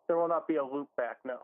There will not be a loop back, no.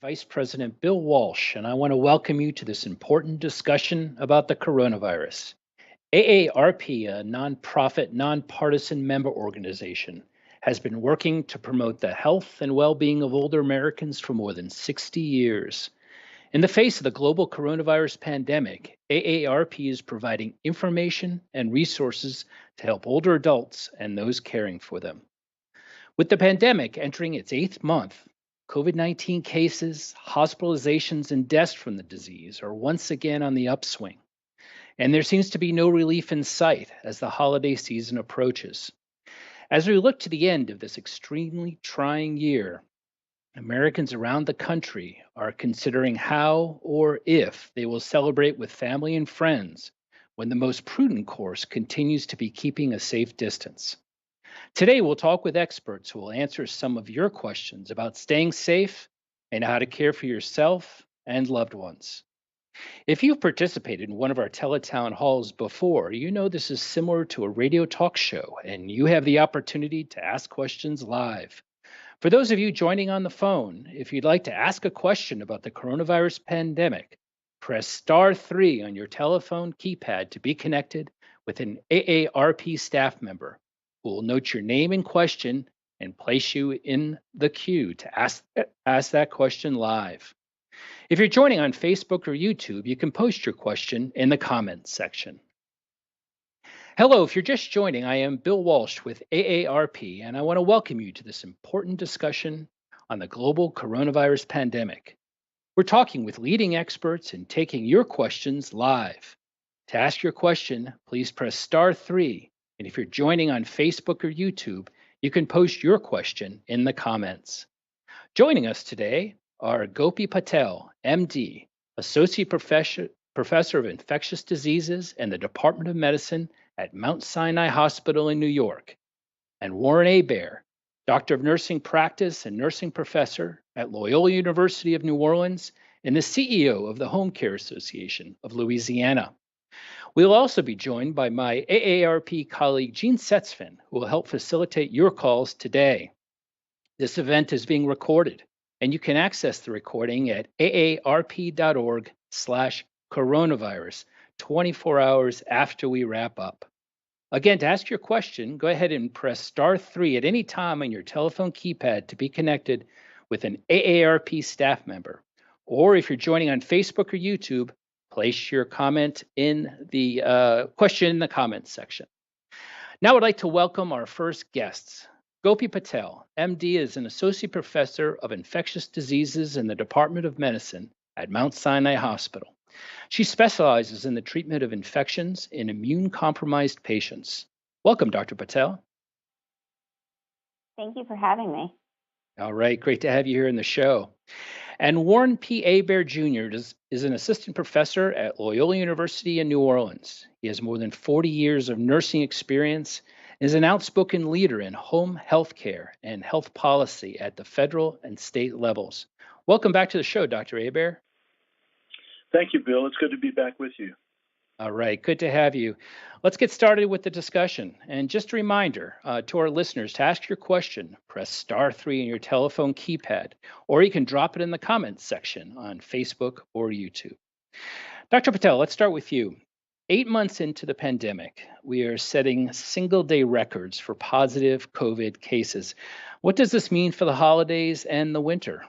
Vice President Bill Walsh, and I want to welcome you to this important discussion about the coronavirus. AARP, a nonprofit, nonpartisan member organization, has been working to promote the health and well being of older Americans for more than 60 years. In the face of the global coronavirus pandemic, AARP is providing information and resources to help older adults and those caring for them. With the pandemic entering its 8th month, COVID-19 cases, hospitalizations, and deaths from the disease are once again on the upswing. And there seems to be no relief in sight as the holiday season approaches. As we look to the end of this extremely trying year, Americans around the country are considering how or if they will celebrate with family and friends when the most prudent course continues to be keeping a safe distance. Today, we'll talk with experts who will answer some of your questions about staying safe and how to care for yourself and loved ones. If you've participated in one of our teletown halls before, you know this is similar to a radio talk show, and you have the opportunity to ask questions live. For those of you joining on the phone, if you'd like to ask a question about the coronavirus pandemic, press *3 on your telephone keypad to be connected with an AARP staff member who will note your name and question and place you in the queue to ask that question live. If you're joining on Facebook or YouTube, you can post your question in the comments section. Hello, if you're just joining, I am Bill Walsh with AARP, and I want to welcome you to this important discussion on the global coronavirus pandemic. We're talking with leading experts and taking your questions live. To ask your question, please press *3. And if you're joining on Facebook or YouTube, you can post your question in the comments. Joining us today are Gopi Patel Md, Associate Professor of Infectious Diseases in the Department of Medicine at Mount Sinai Hospital in New York, and Warren Hébert, Doctor of Nursing Practice and Nursing Professor at Loyola University of New Orleans and the CEO of the HomeCare Association of Louisiana. We'll also be joined by my AARP colleague, Jean Setzvin, who will help facilitate your calls today. This event is being recorded, and you can access the recording at aarp.org/coronavirus 24 hours after we wrap up. Again, to ask your question, go ahead and press *3 at any time on your telephone keypad to be connected with an AARP staff member. Or if you're joining on Facebook or YouTube, place your comment in the question in the comments section. Now I'd like to welcome our first guests. Gopi Patel, MD, is an Associate Professor of Infectious Diseases in the Department of Medicine at Mount Sinai Hospital. She specializes in the treatment of infections in immune-compromised patients. Welcome, Dr. Patel. Thank you for having me. All right, great to have you here in the show. And Warren P. Hébert Jr. is an assistant professor at Loyola University in New Orleans. He has more than 40 years of nursing experience and is an outspoken leader in home health care and health policy at the federal and state levels. Welcome back to the show, Dr. Hébert. Thank you, Bill. It's good to be back with you. All right, good to have you. Let's get started with the discussion. And just a reminder to our listeners to ask your question, press *3 on your telephone keypad, or you can drop it in the comments section on Facebook or YouTube. Dr. Patel, let's start with you. 8 months into the pandemic, we are setting single-day records for positive COVID cases. What does this mean for the holidays and the winter?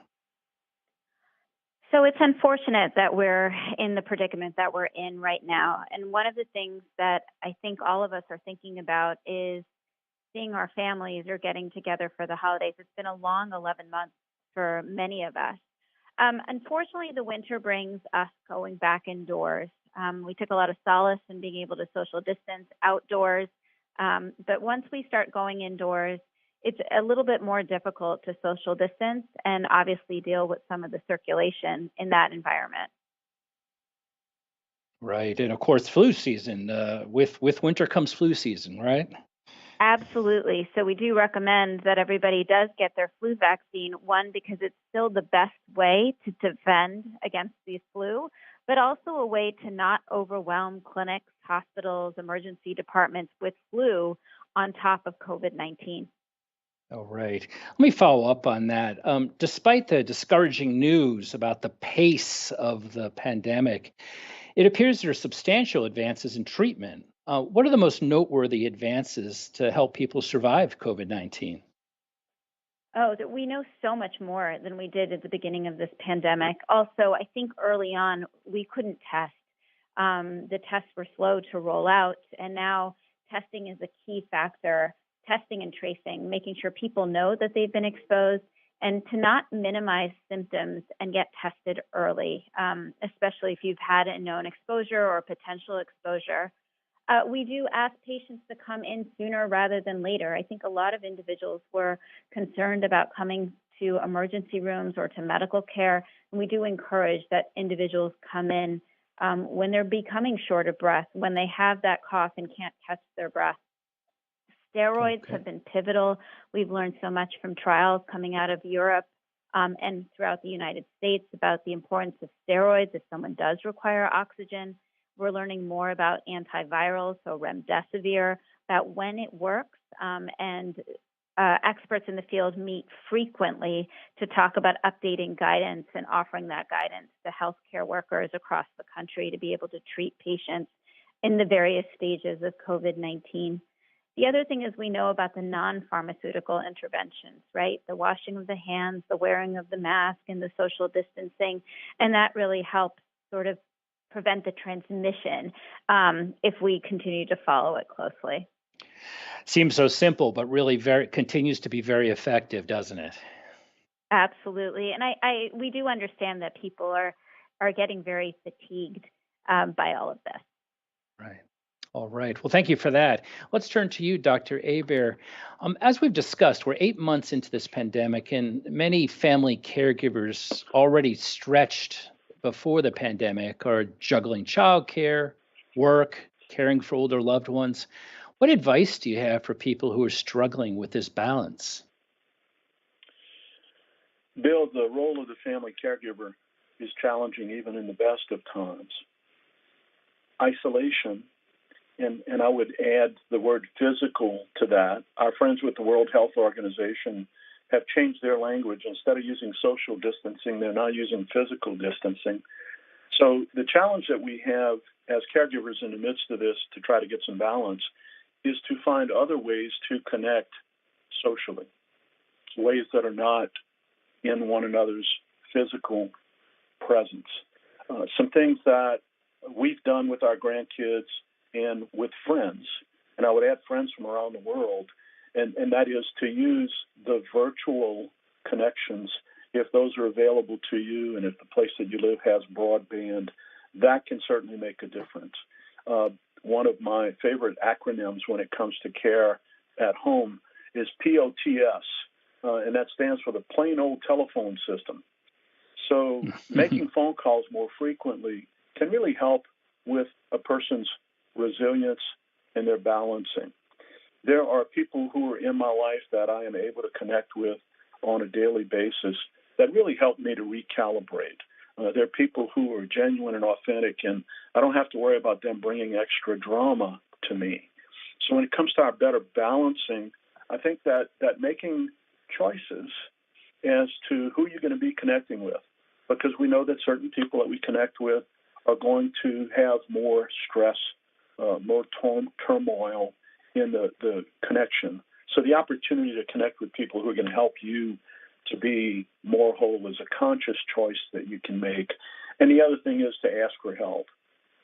So it's unfortunate that we're in the predicament that we're in right now. And one of the things that I think all of us are thinking about is seeing our families or getting together for the holidays. It's been a long 11 months for many of us. Unfortunately, the winter brings us going back indoors. We took a lot of solace in being able to social distance outdoors. But once we start going indoors, it's a little bit more difficult to social distance and obviously deal with some of the circulation in that environment. Right. And of course, flu season. With winter comes flu season, right? Absolutely. So we do recommend that everybody does get their flu vaccine, one, because it's still the best way to defend against the flu, but also a way to not overwhelm clinics, hospitals, emergency departments with flu on top of COVID-19. Oh, right. Let me follow up on that. Despite the discouraging news about the pace of the pandemic, it appears there are substantial advances in treatment. What are the most noteworthy advances to help people survive COVID 19? Oh, that we know so much more than we did at the beginning of this pandemic. Also, I think early on we couldn't test. The tests were slow to roll out, and now testing is a key factor. Testing and tracing, making sure people know that they've been exposed, and to not minimize symptoms and get tested early, especially if you've had a known exposure or potential exposure. We do ask patients to come in sooner rather than later. I think a lot of individuals were concerned about coming to emergency rooms or to medical care, and we do encourage that individuals come in when they're becoming short of breath, when they have that cough and can't catch their breath. Steroids Okay. have been pivotal. We've learned so much from trials coming out of Europe and throughout the United States about the importance of steroids if someone does require oxygen. We're learning more about antivirals, so remdesivir, about when it works, and experts in the field meet frequently to talk about updating guidance and offering that guidance to healthcare workers across the country to be able to treat patients in the various stages of COVID-19. The other thing is we know about the non-pharmaceutical interventions, right? The washing of the hands, the wearing of the mask, and the social distancing, and that really helps sort of prevent the transmission if we continue to follow it closely. Seems so simple, but really continues to be very effective, doesn't it? Absolutely, and we do understand that people are getting very fatigued by all of this. Right. All right. Well, thank you for that. Let's turn to you, Dr. Hébert. As we've discussed, we're 8 months into this pandemic, and many family caregivers already stretched before the pandemic are juggling childcare, work, caring for older loved ones. What advice do you have for people who are struggling with this balance? Bill, the role of the family caregiver is challenging even in the best of times. Isolation, and I would add the word physical to that. Our friends with the World Health Organization have changed their language. Instead of using social distancing, they're now using physical distancing. So the challenge that we have as caregivers in the midst of this to try to get some balance is to find other ways to connect socially, ways that are not in one another's physical presence. Some things that we've done with our grandkids and with friends, and I would add friends from around the world, and that is to use the virtual connections if those are available to you and if the place that you live has broadband. That can certainly make a difference. One of my favorite acronyms when it comes to care at home is POTS, and that stands for the plain old telephone system. So making phone calls more frequently can really help with a person's resilience and their balancing. There are people who are in my life that I am able to connect with on a daily basis that really help me to recalibrate. There are people who are genuine and authentic, and I don't have to worry about them bringing extra drama to me. So when it comes to our better balancing, I think that making choices as to who you're going to be connecting with, because we know that certain people that we connect with are going to have more stress, more turmoil in the connection. So the opportunity to connect with people who are going to help you to be more whole is a conscious choice that you can make. And the other thing is to ask for help.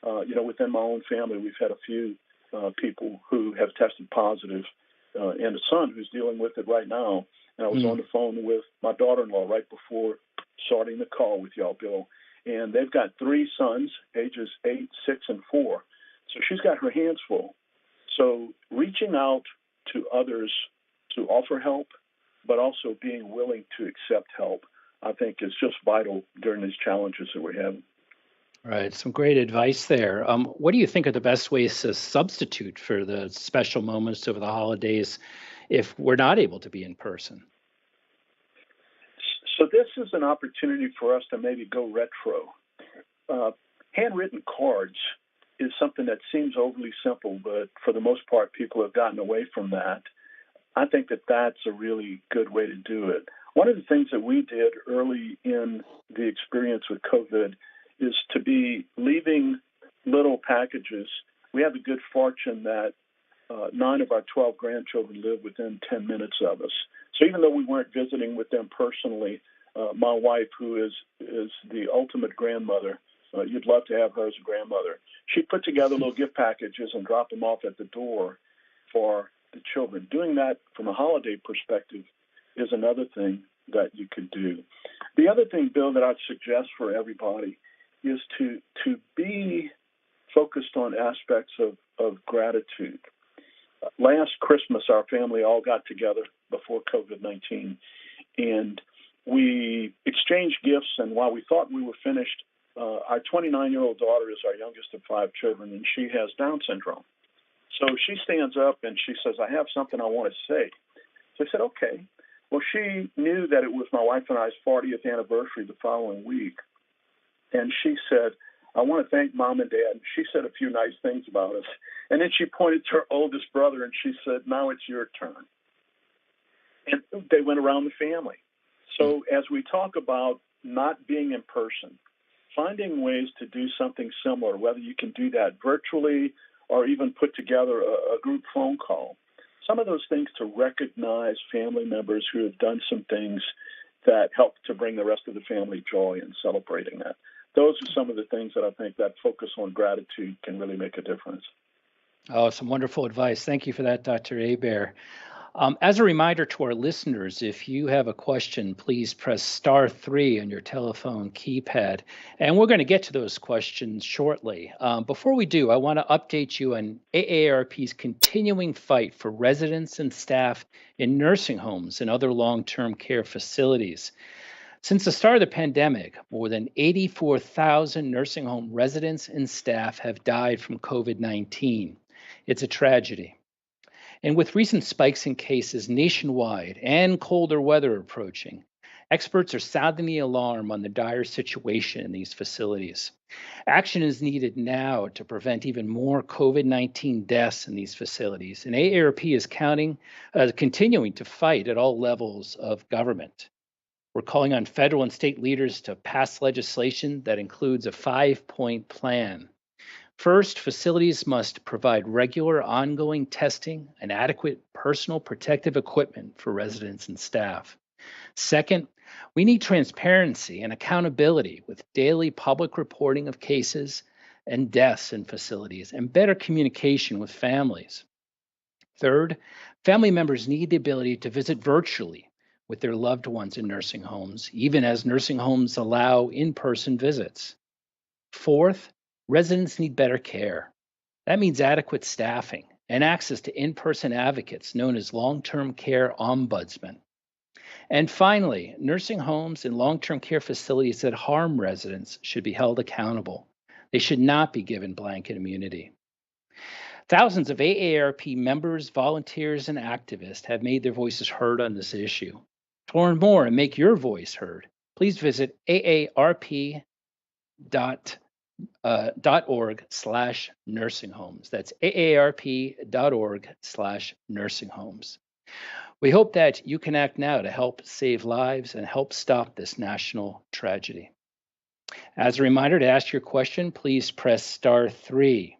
Within my own family, we've had a few people who have tested positive and a son who's dealing with it right now. And I was on the phone with my daughter-in-law right before starting the call with y'all, Bill. And they've got 3 sons, ages 8, 6, and 4. So she's got her hands full. So reaching out to others to offer help, but also being willing to accept help, I think is just vital during these challenges that we're having. Right. Some great advice there. What do you think are the best ways to substitute for the special moments over the holidays if we're not able to be in person? So this is an opportunity for us to maybe go retro. Handwritten cards is something that seems overly simple, but for the most part, people have gotten away from that. I think that that's a really good way to do it. One of the things that we did early in the experience with COVID is to be leaving little packages. We have the good fortune that 9 of our 12 grandchildren live within 10 minutes of us. So even though we weren't visiting with them personally, my wife, who is the ultimate grandmother, you'd love to have her as a grandmother, she put together little gift packages and dropped them off at the door for the children. Doing that from a holiday perspective is another thing that you could do. The other thing, Bill, that I'd suggest for everybody is to be focused on aspects of gratitude. Last Christmas, our family all got together before COVID-19, and we exchanged gifts, and while we thought we were finished, our 29-year-old daughter is our youngest of 5 children, and she has Down syndrome. So she stands up and she says, I have something I want to say. So I said, okay. Well, she knew that it was my wife and I's 40th anniversary the following week. And she said, I want to thank Mom and Dad. She said a few nice things about us. And then she pointed to her oldest brother and she said, now it's your turn. And they went around the family. So as we talk about not being in person, finding ways to do something similar, whether you can do that virtually or even put together a group phone call, some of those things to recognize family members who have done some things that help to bring the rest of the family joy in celebrating that. Those are some of the things that I think that focus on gratitude can really make a difference. Oh, some wonderful advice. Thank you for that, Dr. Hébert. As a reminder to our listeners, if you have a question, please press *3 on your telephone keypad. And we're going to get to those questions shortly. Before we do, I want to update you on AARP's continuing fight for residents and staff in nursing homes and other long-term care facilities. Since the start of the pandemic, more than 84,000 nursing home residents and staff have died from COVID-19. It's a tragedy. And with recent spikes in cases nationwide and colder weather approaching, experts are sounding the alarm on the dire situation in these facilities. Action is needed now to prevent even more COVID-19 deaths in these facilities, and AARP is continuing to fight at all levels of government. We're calling on federal and state leaders to pass legislation that includes a 5-point plan. First, facilities must provide regular ongoing testing and adequate personal protective equipment for residents and staff. Second, we need transparency and accountability with daily public reporting of cases and deaths in facilities and better communication with families. Third, family members need the ability to visit virtually with their loved ones in nursing homes, even as nursing homes allow in-person visits. Fourth, residents need better care. That means adequate staffing and access to in-person advocates known as long-term care ombudsmen. And finally, nursing homes and long-term care facilities that harm residents should be held accountable. They should not be given blanket immunity. Thousands of AARP members, volunteers, and activists have made their voices heard on this issue. To learn more and make your voice heard, please visit aarp.org/nursing-homes. That's aarp.org/nursing-homes. We hope that you can act now to help save lives and help stop this national tragedy. As a reminder, to ask your question, please press *3.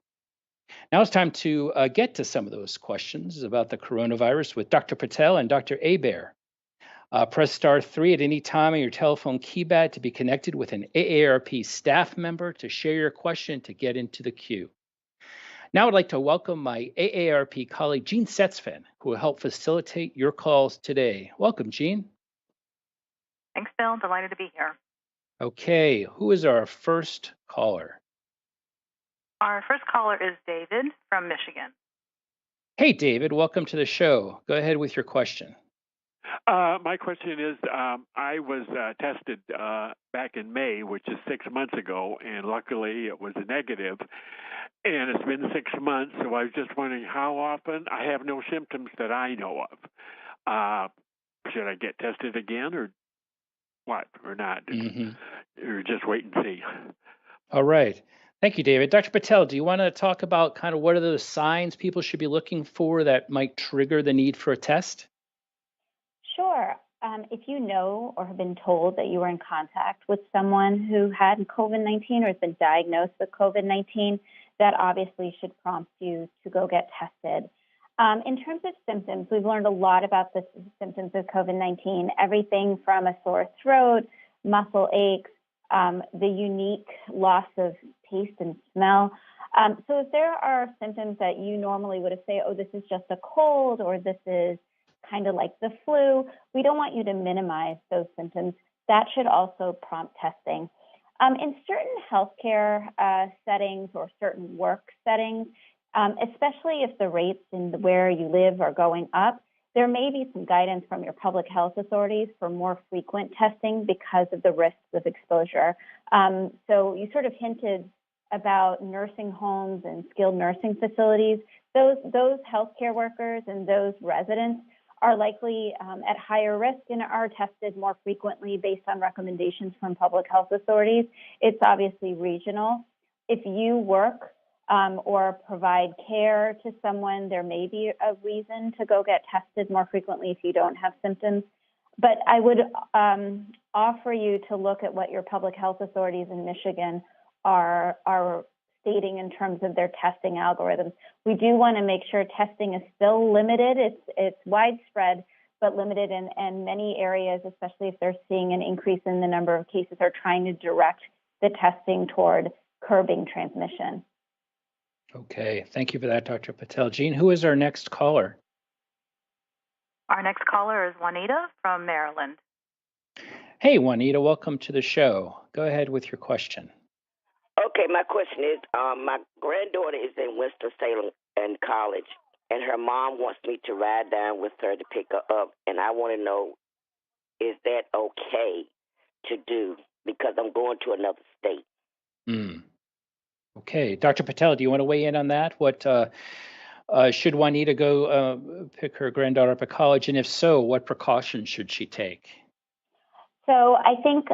Now it's time to get to some of those questions about the coronavirus with Dr. Patel and Dr. Hébert. Press *3 at any time on your telephone keypad to be connected with an AARP staff member to share your question to get into the queue. Now I'd like to welcome my AARP colleague, Jean Setzfan, who will help facilitate your calls today. Welcome, Jean. Thanks, Bill. Delighted to be here. Okay, who is our first caller? Our first caller is David from Michigan. Hey, David, welcome to the show. Go ahead with your question. My question is, I was tested back in May, which is 6 months ago, and luckily it was a negative. And it's been 6 months, so I was just wondering how often. I have no symptoms that I know of. Should I get tested again, or what, or not? Or just wait and see? All right. Thank you, David. Dr. Patel, do you want to talk about kind of what are the signs people should be looking for that might trigger the need for a test? Sure. If you know or have been told that you were in contact with someone who had COVID-19 or has been diagnosed with COVID-19, that obviously should prompt you to go get tested. In terms of symptoms, we've learned a lot about the symptoms of COVID-19, everything from a sore throat, muscle aches, the unique loss of taste and smell. So if there are symptoms that you normally would say, oh, this is just a cold or this is kind of like the flu, we don't want you to minimize those symptoms. That should also prompt testing. In certain healthcare settings or certain work settings, especially if the rates in where you live are going up, there may be some guidance from your public health authorities for more frequent testing because of the risks of exposure. So you sort of hinted about nursing homes and skilled nursing facilities. Those healthcare workers and those residents are likely at higher risk and are tested more frequently based on recommendations from public health authorities. It's obviously regional. If you work or provide care to someone, there may be a reason to go get tested more frequently if you don't have symptoms. But I would offer you to look at what your public health authorities in Michigan are stating in terms of their testing algorithms. We do want to make sure testing is still limited. It's widespread, but limited in many areas, especially if they're seeing an increase in the number of cases, are trying to direct the testing toward curbing transmission. Okay, thank you for that, Dr. Patel. Jean, who is our next caller? Our next caller is Juanita from Maryland. Hey, Juanita, welcome to the show. Go ahead with your question. Okay, my question is, my granddaughter is in Winston-Salem in college, and her mom wants me to ride down with her to pick her up, and I want to know, is that okay to do? Because I'm going to another state. Okay, Dr. Patel, do you want to weigh in on that? What should Juanita go pick her granddaughter up at college, and if so, what precautions should she take? So I think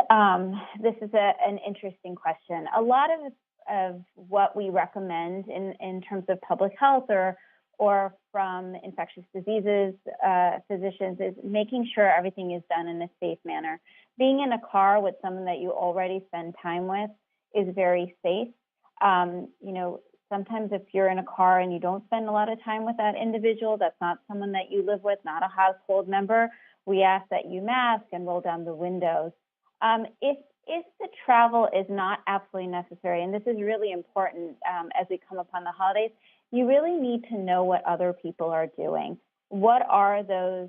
this is an interesting question. A lot of what we recommend in terms of public health or from infectious diseases physicians is making sure everything is done in a safe manner. Being in a car with someone that you already spend time with is very safe. Sometimes if you're in a car and you don't spend a lot of time with that individual, that's not someone that you live with, not a household member, we ask that you mask and roll down the windows. If the travel is not absolutely necessary, and this is really important as we come upon the holidays, you really need to know what other people are doing. What are those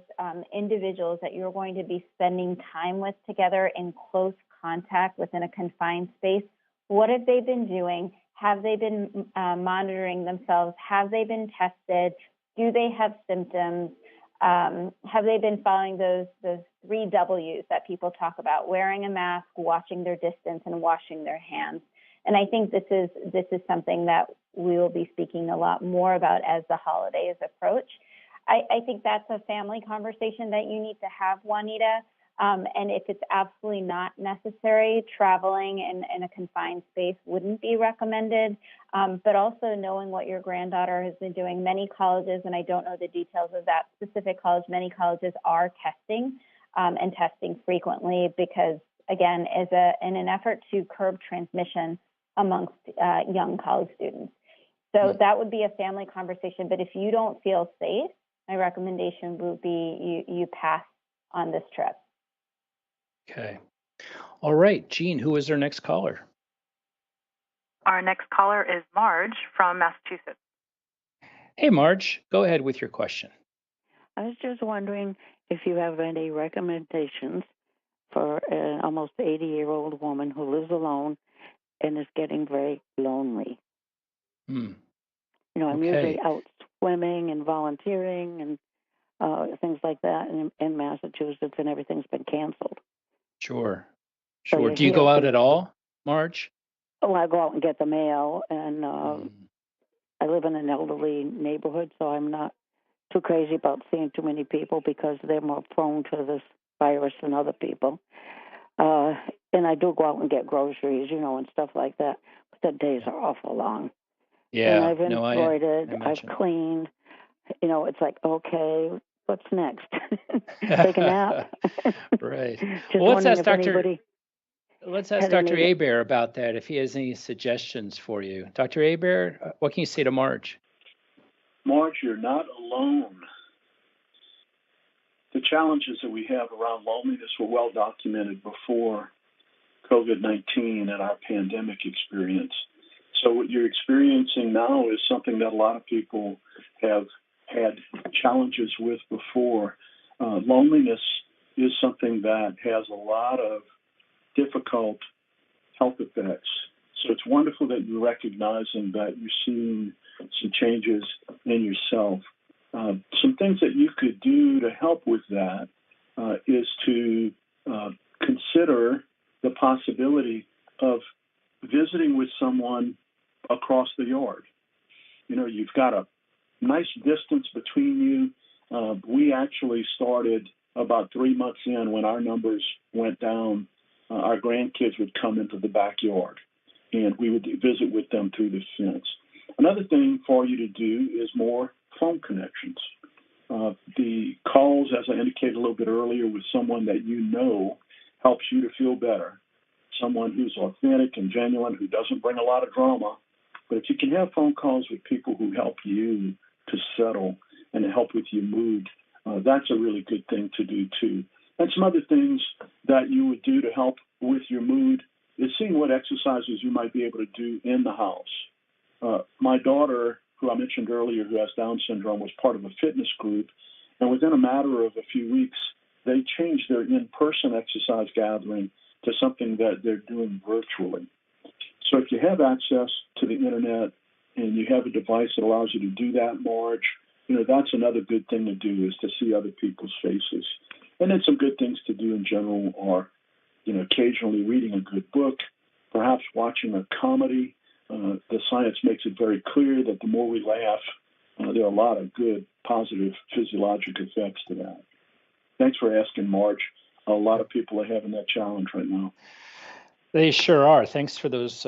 individuals that you're going to be spending time with together in close contact within a confined space? What have they been doing? Have they been monitoring themselves? Have they been tested? Do they have symptoms? Have they been following those 3 W's that people talk about: wearing a mask, watching their distance, and washing their hands? And I think this is something that we will be speaking a lot more about as the holidays approach. I think that's a family conversation that you need to have, Juanita. And if it's absolutely not necessary, traveling in a confined space wouldn't be recommended. But also knowing what your granddaughter has been doing. Many colleges, and I don't know the details of that specific college, many colleges are testing and testing frequently because, again, in an effort to curb transmission amongst young college students. So that would be a family conversation. But if you don't feel safe, my recommendation would be you pass on this trip. Okay. All right, Jean, who is our next caller? Our next caller is Marge from Massachusetts. Hey, Marge, go ahead with your question. I was just wondering if you have any recommendations for an almost 80-year-old woman who lives alone and is getting very lonely. Hmm. I'm Okay. usually out swimming and volunteering and things like that in Massachusetts, and everything's been canceled. Sure. So Sure. you Do you hear go out things- at all, Marge? Oh, I go out and get the mail, and Hmm. I live in an elderly neighborhood, so I'm not too crazy about seeing too many people because they're more prone to this virus than other people. And I do go out and get groceries, and stuff like that. But the days are awful long. Yeah. And I've No, I embroidered, I've imagine. cleaned. It's like, okay, what's next? Take a nap. Right. Just Well, let's wondering ask if Dr. anybody Let's ask has Dr. any. Hébert about that, if he has any suggestions for you. Dr. Hébert, what can you say to Marge? Marge, you're not alone. The challenges that we have around loneliness were well documented before COVID-19 and our pandemic experience. So what you're experiencing now is something that a lot of people have had challenges with before. Loneliness is something that has a lot of difficult health effects. So it's wonderful that you're recognizing that you're seeing some changes in yourself. Some things that you could do to help with that is to consider the possibility of visiting with someone across the yard. You've got a nice distance between you. We actually started about 3 months in when our numbers went down. Our grandkids would come into the backyard, and we would visit with them through the fence. Another thing for you to do is more phone connections. The calls, as I indicated a little bit earlier, with someone that you know helps you to feel better. Someone who's authentic and genuine, who doesn't bring a lot of drama. But if you can have phone calls with people who help you to settle and to help with your mood, that's a really good thing to do too. And some other things that you would do to help with your mood is seeing what exercises you might be able to do in the house. My daughter, who I mentioned earlier, who has Down syndrome, was part of a fitness group. And within a matter of a few weeks, they changed their in-person exercise gathering to something that they're doing virtually. So if you have access to the internet and you have a device that allows you to do that, Marge, that's another good thing to do, is to see other people's faces. And then some good things to do in general are, occasionally reading a good book, perhaps watching a comedy. The science makes it very clear that the more we laugh, there are a lot of good, positive physiologic effects to that. Thanks for asking, Marge. A lot of people are having that challenge right now. They sure are. Thanks for those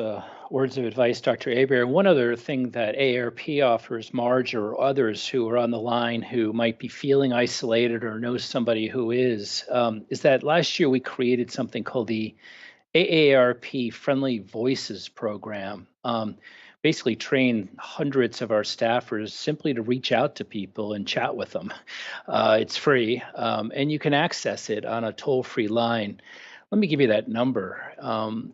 words of advice, Dr. Hébert. One other thing that AARP offers, Marge or others who are on the line who might be feeling isolated or know somebody who is that last year we created something called the AARP Friendly Voices program. Basically train hundreds of our staffers simply to reach out to people and chat with them. It's free, and you can access it on a toll-free line. Let me give you that number.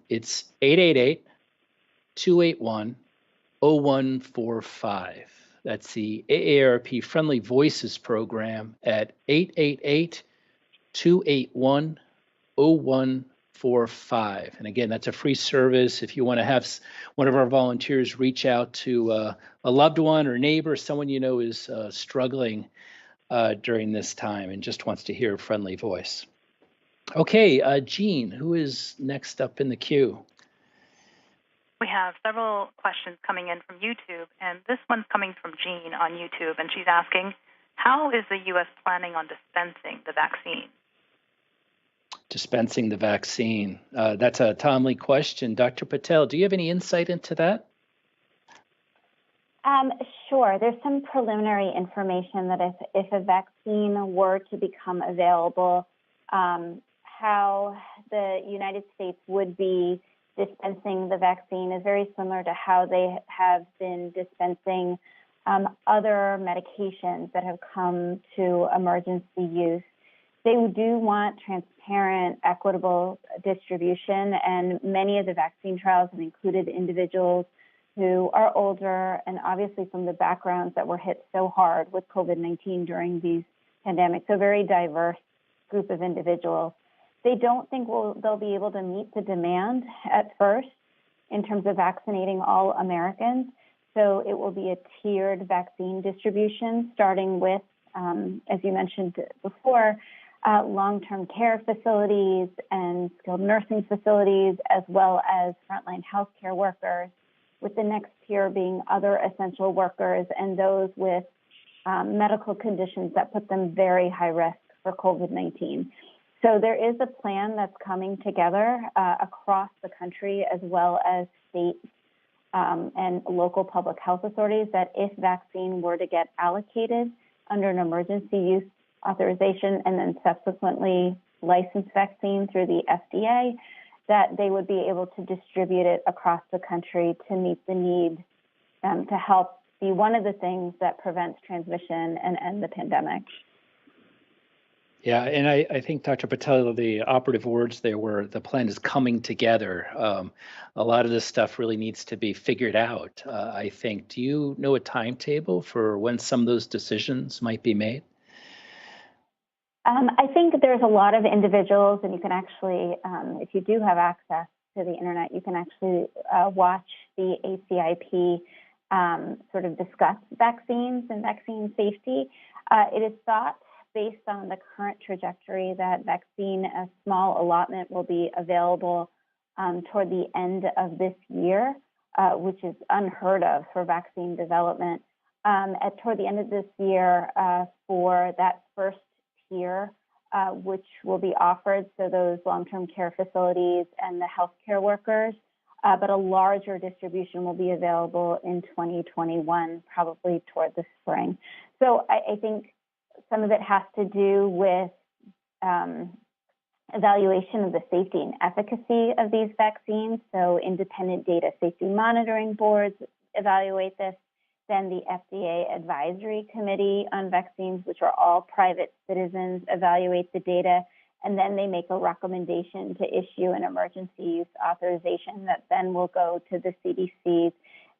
It's 888-281-0145. That's the AARP Friendly Voices program at 888-281-0145. And again, that's a free service. If you want to have one of our volunteers reach out to a loved one or neighbor, someone you know is struggling during this time and just wants to hear a friendly voice. Okay, Jean, who is next up in the queue? We have several questions coming in from YouTube, and this one's coming from Jean on YouTube, and she's asking, how is the U.S. planning on dispensing the vaccine? Dispensing the vaccine. That's a timely question. Dr. Patel, do you have any insight into that? Sure. There's some preliminary information that if a vaccine were to become available, how the United States would be dispensing the vaccine is very similar to how they have been dispensing other medications that have come to emergency use. They do want transparent, equitable distribution, and many of the vaccine trials have included individuals who are older and obviously from the backgrounds that were hit so hard with COVID-19 during these pandemics, so a very diverse group of individuals. They don't think they'll be able to meet the demand at first in terms of vaccinating all Americans. So it will be a tiered vaccine distribution, starting with, as you mentioned before, long-term care facilities and skilled nursing facilities, as well as frontline healthcare workers, with the next tier being other essential workers and those with medical conditions that put them very high risk for COVID-19. So there is a plan that's coming together across the country, as well as state and local public health authorities, that if vaccine were to get allocated under an emergency use authorization and then subsequently licensed vaccine through the FDA, that they would be able to distribute it across the country to meet the need to help be one of the things that prevents transmission and end the pandemic. Yeah, and I think, Dr. Patel, the operative words there were the plan is coming together. A lot of this stuff really needs to be figured out, I think. Do you know a timetable for when some of those decisions might be made? I think there's a lot of individuals, and you can actually, if you do have access to the internet, you can actually watch the ACIP sort of discuss vaccines and vaccine safety. It is thought, based on the current trajectory, that vaccine, a small allotment, will be available toward the end of this year, which is unheard of for vaccine development. Toward the end of this year, for that first tier, which will be offered, so those long-term care facilities and the healthcare workers, but a larger distribution will be available in 2021, probably toward the spring. So I think some of it has to do with evaluation of the safety and efficacy of these vaccines. So independent data safety monitoring boards evaluate this. Then the FDA Advisory Committee on Vaccines, which are all private citizens, evaluate the data, and then they make a recommendation to issue an emergency use authorization that then will go to the CDC's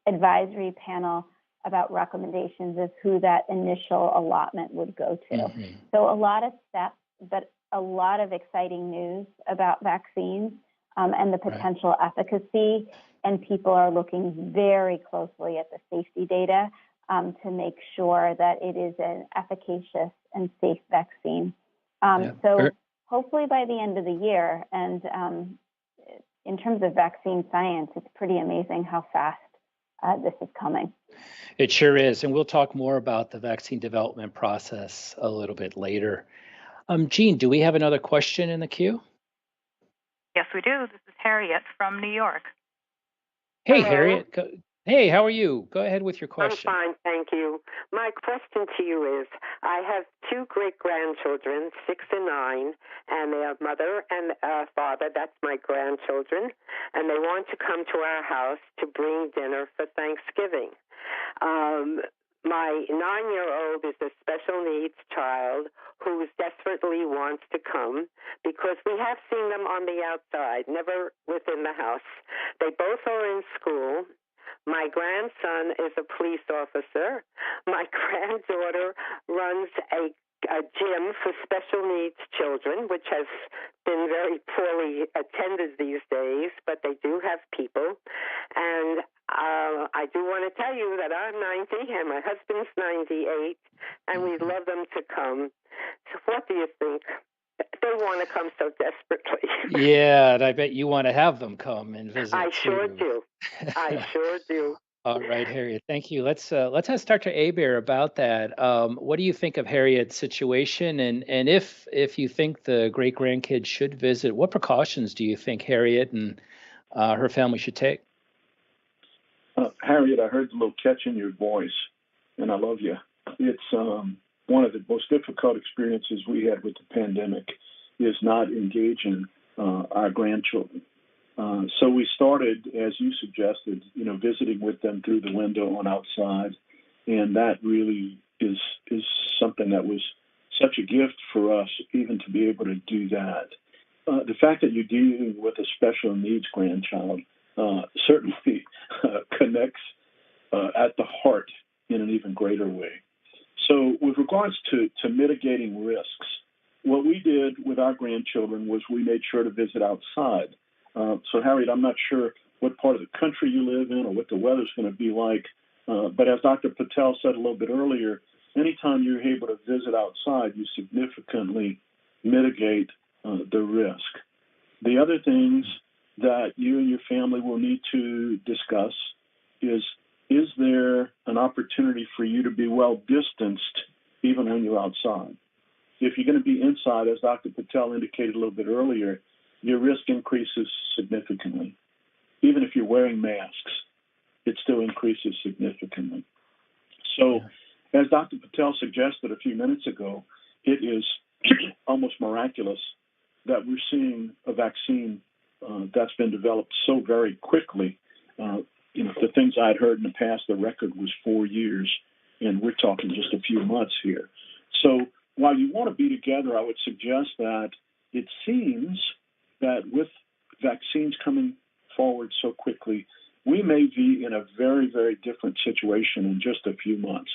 advisory panel about recommendations of who that initial allotment would go to. Mm-hmm. So a lot of steps, but a lot of exciting news about vaccines and the potential efficacy. And people are looking very closely at the safety data to make sure that it is an efficacious and safe vaccine. Hopefully by the end of the year, and in terms of vaccine science, it's pretty amazing how fast this is coming. It sure is. And we'll talk more about the vaccine development process a little bit later. Jean, do we have another question in the queue? Yes, we do. This is Harriet from New York. Hey, Hello. Harriet. Hey, how are you? Go ahead with your question. I'm fine, thank you. My question to you is, I have two great-grandchildren, 6 and 9, and their mother and father, that's my grandchildren, and they want to come to our house to bring dinner for Thanksgiving. My 9-year-old is a special needs child who desperately wants to come because we have seen them on the outside, never within the house. They both are in school. My grandson is a police officer. My granddaughter runs a gym for special needs children, which has been very poorly attended these days, but they do have people. And I do want to tell you that I'm 90 and my husband's 98, and we'd love them to come. So what do you think? They want to come so desperately. Yeah, and I bet you want to have them come and visit. I sure do. I sure do. All right, Harriet, thank you. Let's ask Dr. Hébert about that. What do you think of Harriet's situation, and if you think the great grandkids should visit, what precautions do you think Harriet and her family should take? Harriet, I heard the little catch in your voice, and I love you. It's one of the most difficult experiences we had with the pandemic is not engaging our grandchildren. So we started, as you suggested, visiting with them through the window on outside, and that really is something that was such a gift for us, even to be able to do that. The fact that you're dealing with a special needs grandchild, certainly connects at the heart in an even greater way. So with regards to mitigating risks, what we did with our grandchildren was we made sure to visit outside. So Harriet, I'm not sure what part of the country you live in or what the weather's going to be like, but as Dr. Patel said a little bit earlier, anytime you're able to visit outside, you significantly mitigate the risk. The other things that you and your family will need to discuss is there an opportunity for you to be well distanced even when you're outside? If you're going to be inside, as Dr. Patel indicated a little bit earlier, your risk increases significantly. Even if you're wearing masks, it still increases significantly. So, as Dr. Patel suggested a few minutes ago, it is almost miraculous that we're seeing a vaccine that's been developed so very quickly. The things I'd heard in the past, the record was 4 years, and we're talking just a few months here. So while you want to be together, I would suggest that it seems that with vaccines coming forward so quickly, we may be in a very, very different situation in just a few months.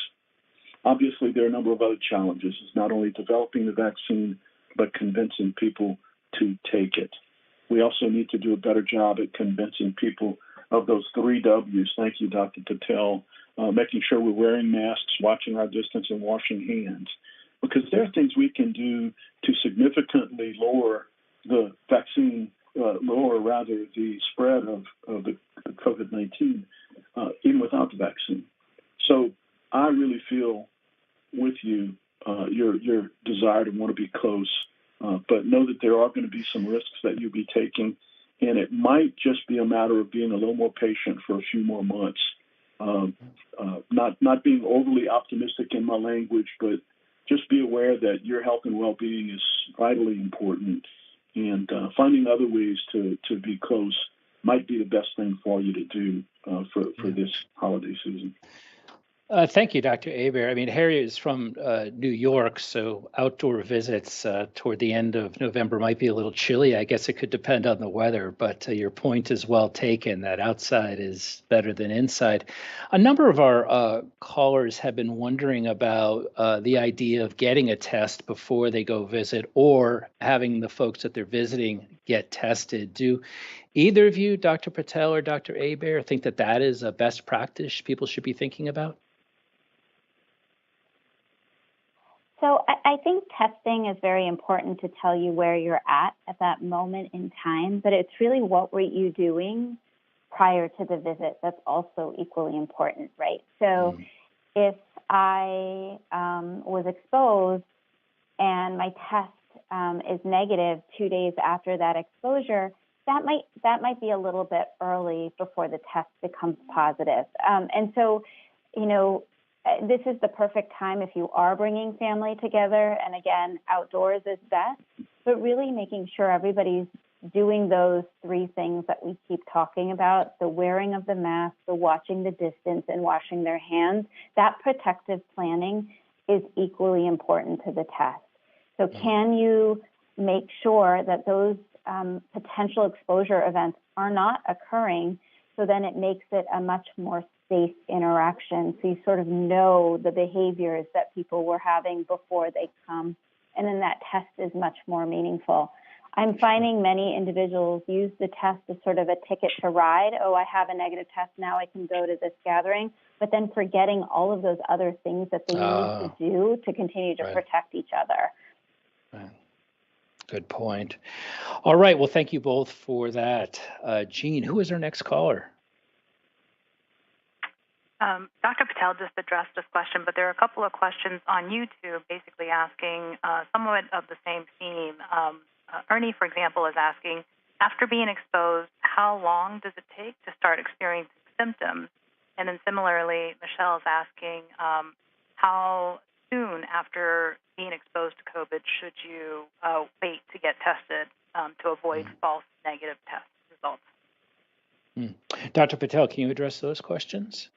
Obviously, there are a number of other challenges. It's not only developing the vaccine, but convincing people to take it. We also need to do a better job at convincing people of those 3 W's. Thank you, Dr. Patel. Making sure we're wearing masks, watching our distance, and washing hands. Because there are things we can do to significantly lower the the spread of the COVID-19, even without the vaccine. So I really feel with you, your desire to want to be close, but know that there are going to be some risks that you'll be taking, and it might just be a matter of being a little more patient for a few more months. Not being overly optimistic in my language, but just be aware that your health and well-being is vitally important, and finding other ways to be close might be the best thing for you to do for this holiday season. Thank you, Dr. Hébert. I mean, Harriet is from New York, so outdoor visits toward the end of November might be a little chilly. I guess it could depend on the weather, but your point is well taken that outside is better than inside. A number of our callers have been wondering about the idea of getting a test before they go visit or having the folks that they're visiting get tested. Do either of you, Dr. Patel or Dr. Hébert, think that that is a best practice people should be thinking about? So I think testing is very important to tell you where you're at that moment in time, but it's really what were you doing prior to the visit that's also equally important, right? So if I was exposed and my test is negative 2 days after that exposure, that might be a little bit early before the test becomes positive. And so, this is the perfect time if you are bringing family together. And again, outdoors is best, but really making sure everybody's doing those 3 things that we keep talking about, the wearing of the mask, the watching the distance, and washing their hands. That protective planning is equally important to the test. So can you make sure that those potential exposure events are not occurring, so then it makes it a much more safe interaction, so you sort of know the behaviors that people were having before they come, and then that test is much more meaningful. I'm finding many individuals use the test as sort of a ticket to ride. Oh, I have a negative test, now I can go to this gathering, but then forgetting all of those other things that they need to do to continue to protect each other. Right. Good point. All right, well, thank you both for that. Jean, who is our next caller? Dr. Patel just addressed this question, but there are a couple of questions on YouTube basically asking somewhat of the same theme. Ernie, for example, is asking, after being exposed, how long does it take to start experiencing symptoms? And then similarly, Michelle is asking, how soon after being exposed to COVID should you wait to get tested to avoid false negative test results? Dr. Patel, can you address those questions?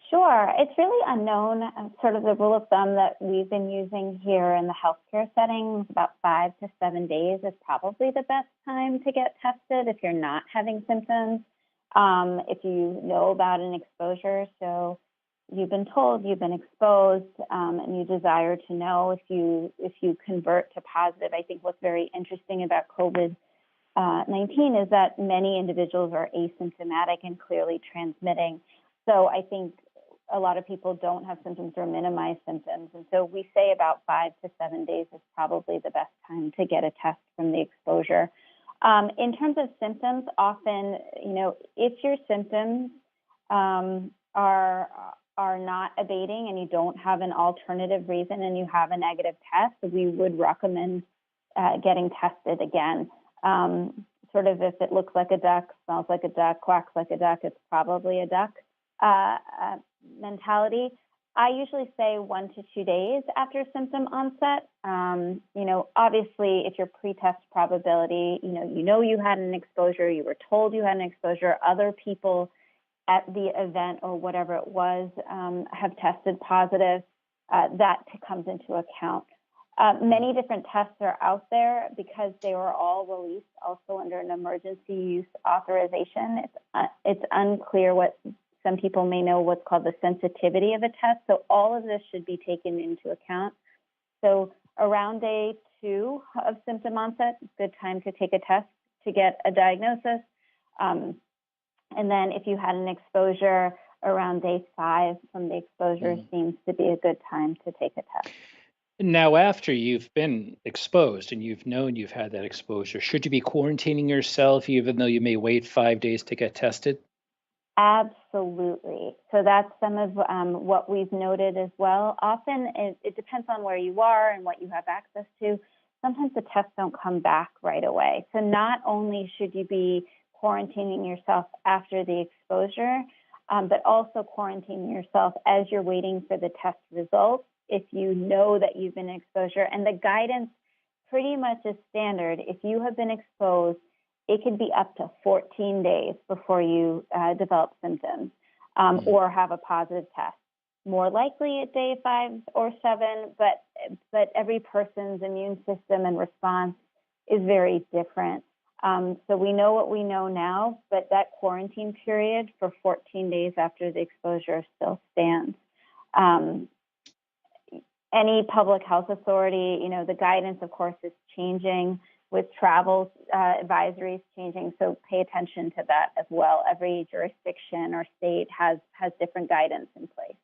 Sure. It's really unknown. Sort of the rule of thumb that we've been using here in the healthcare setting, about 5 to 7 days is probably the best time to get tested if you're not having symptoms. If you know about an exposure, so you've been told you've been exposed, and you desire to know if you convert to positive. I think what's very interesting about COVID-19 is that many individuals are asymptomatic and clearly transmitting. So I think a lot of people don't have symptoms or minimize symptoms. And so we say about 5 to 7 days is probably the best time to get a test from the exposure. In terms of symptoms, often, if your symptoms are not abating and you don't have an alternative reason and you have a negative test, we would recommend getting tested again. Sort of if it looks like a duck, smells like a duck, quacks like a duck, it's probably a duck mentality. I usually say 1 to 2 days after symptom onset. Obviously, if your pre-test probability, you had an exposure, you were told you had an exposure, other people at the event or whatever it was have tested positive, that comes into account. Many different tests are out there because they were all released also under an emergency use authorization. It's unclear what some people may know what's called the sensitivity of a test. So all of this should be taken into account. So around day 2 of symptom onset, it's a good time to take a test to get a diagnosis. And then if you had an exposure around day 5 from the exposure, seems to be a good time to take a test. Now, after you've been exposed and you've known you've had that exposure, should you be quarantining yourself even though you may wait 5 days to get tested? Absolutely. So that's some of what we've noted as well. Often it depends on where you are and what you have access to. Sometimes the tests don't come back right away. So not only should you be quarantining yourself after the exposure, but also quarantining yourself as you're waiting for the test results if you know that you've been exposure. And the guidance pretty much is standard. If you have been exposed, it could be up to 14 days before you develop symptoms or have a positive test. More likely at day 5 or 7, but every person's immune system and response is very different. So we know what we know now, but that quarantine period for 14 days after the exposure still stands. Any public health authority, the guidance, of course, is changing with travel advisories changing. So pay attention to that as well. Every jurisdiction or state has different guidance in place.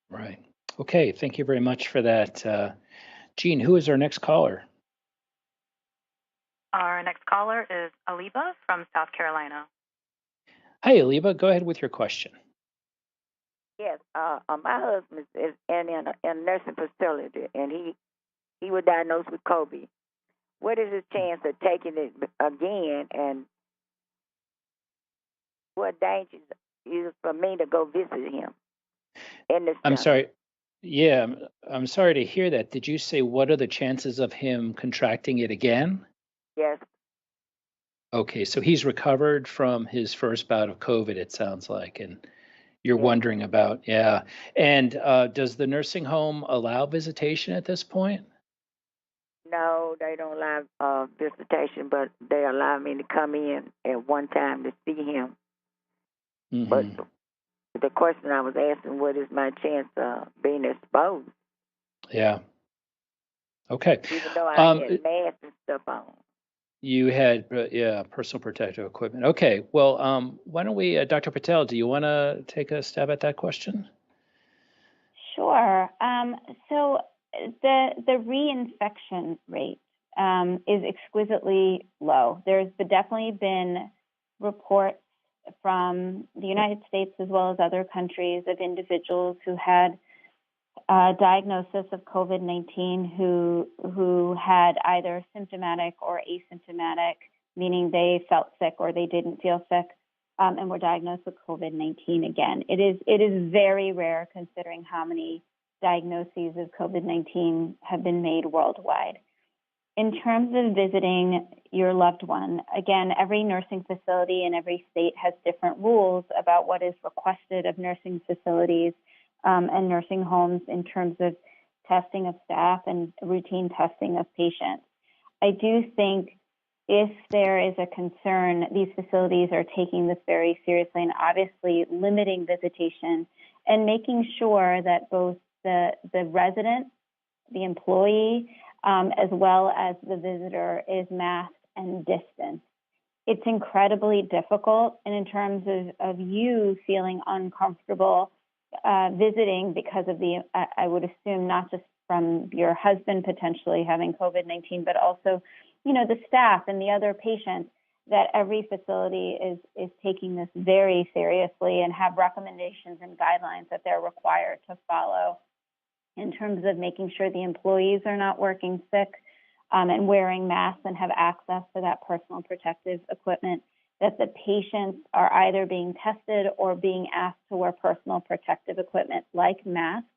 Right. Okay. Thank you very much for that. Jean, who is our next caller? Our next caller is Aliba from South Carolina. Hi, Aliba. Go ahead with your question. Yes. My husband is in a nursing facility, and he was diagnosed with COVID. What is his chance of taking it again, and what danger is for me to go visit him in this I'm center? sorry. Yeah, I'm sorry to hear that. Did you say what are the chances of him contracting it again? Yes. Okay, so he's recovered from his first bout of COVID, it sounds like, and you're wondering about, yeah. And does the nursing home allow visitation at this point? No, they don't allow visitation, but they allow me to come in at one time to see him. Mm-hmm. But the question I was asking, what is my chance of being exposed? Yeah. Okay. Even though I had masks and stuff on. You had, personal protective equipment. Okay. Well, why don't we, Dr. Patel, do you want to take a stab at that question? Sure. So the reinfection rate is exquisitely low. There's definitely been reports from the United States as well as other countries of individuals who had diagnosis of COVID-19 who had either symptomatic or asymptomatic, meaning they felt sick or they didn't feel sick, and were diagnosed with COVID-19 again. It is very rare considering how many diagnoses of COVID-19 have been made worldwide. In terms of visiting your loved one, again, every nursing facility in every state has different rules about what is requested of nursing facilities and nursing homes in terms of testing of staff and routine testing of patients. I do think if there is a concern, these facilities are taking this very seriously and obviously limiting visitation and making sure that both the resident, the employee, as well as the visitor is masked and distanced. It's incredibly difficult, and in terms of you feeling uncomfortable visiting because of I would assume not just from your husband potentially having COVID-19, but also, the staff and the other patients, that every facility is taking this very seriously and have recommendations and guidelines that they're required to follow in terms of making sure the employees are not working sick and wearing masks and have access to that personal protective equipment, that the patients are either being tested or being asked to wear personal protective equipment like masks,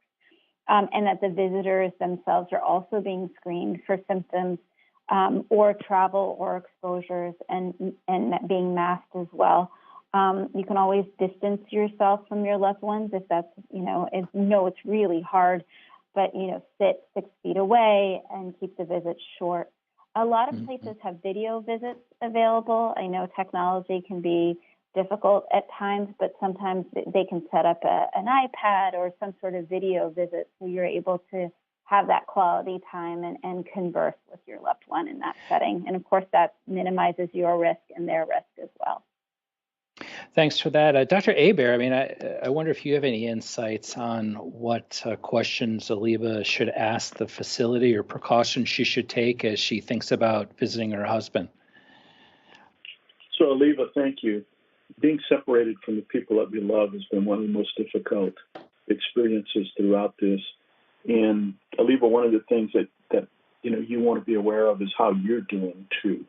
and that the visitors themselves are also being screened for symptoms or travel or exposures and being masked as well. You can always distance yourself from your loved ones if that's, it's really hard, but, sit 6 feet away and keep the visits short. A lot of places have video visits available. I know technology can be difficult at times, but sometimes they can set up an iPad or some sort of video visit so you're able to have that quality time and converse with your loved one in that setting. And of course, that minimizes your risk and their risk as well. Thanks for that. Dr. Hébert, I wonder if you have any insights on what questions Aliba should ask the facility or precautions she should take as she thinks about visiting her husband. So, Aliba, thank you. Being separated from the people that we love has been one of the most difficult experiences throughout this. And Aliba, one of the things that you want to be aware of is how you're doing too,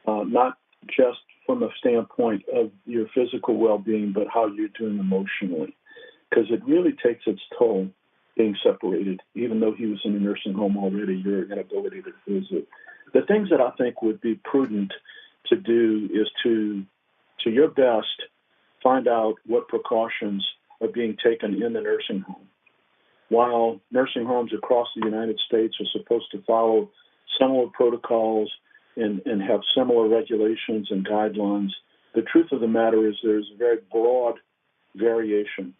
not just from a standpoint of your physical well-being, but how you're doing emotionally, because it really takes its toll being separated. Even though he was in a nursing home already, your inability to visit. The things that I think would be prudent to do is to your best, find out what precautions are being taken in the nursing home. While nursing homes across the United States are supposed to follow similar protocols and have similar regulations and guidelines, the truth of the matter is there's a very broad variation.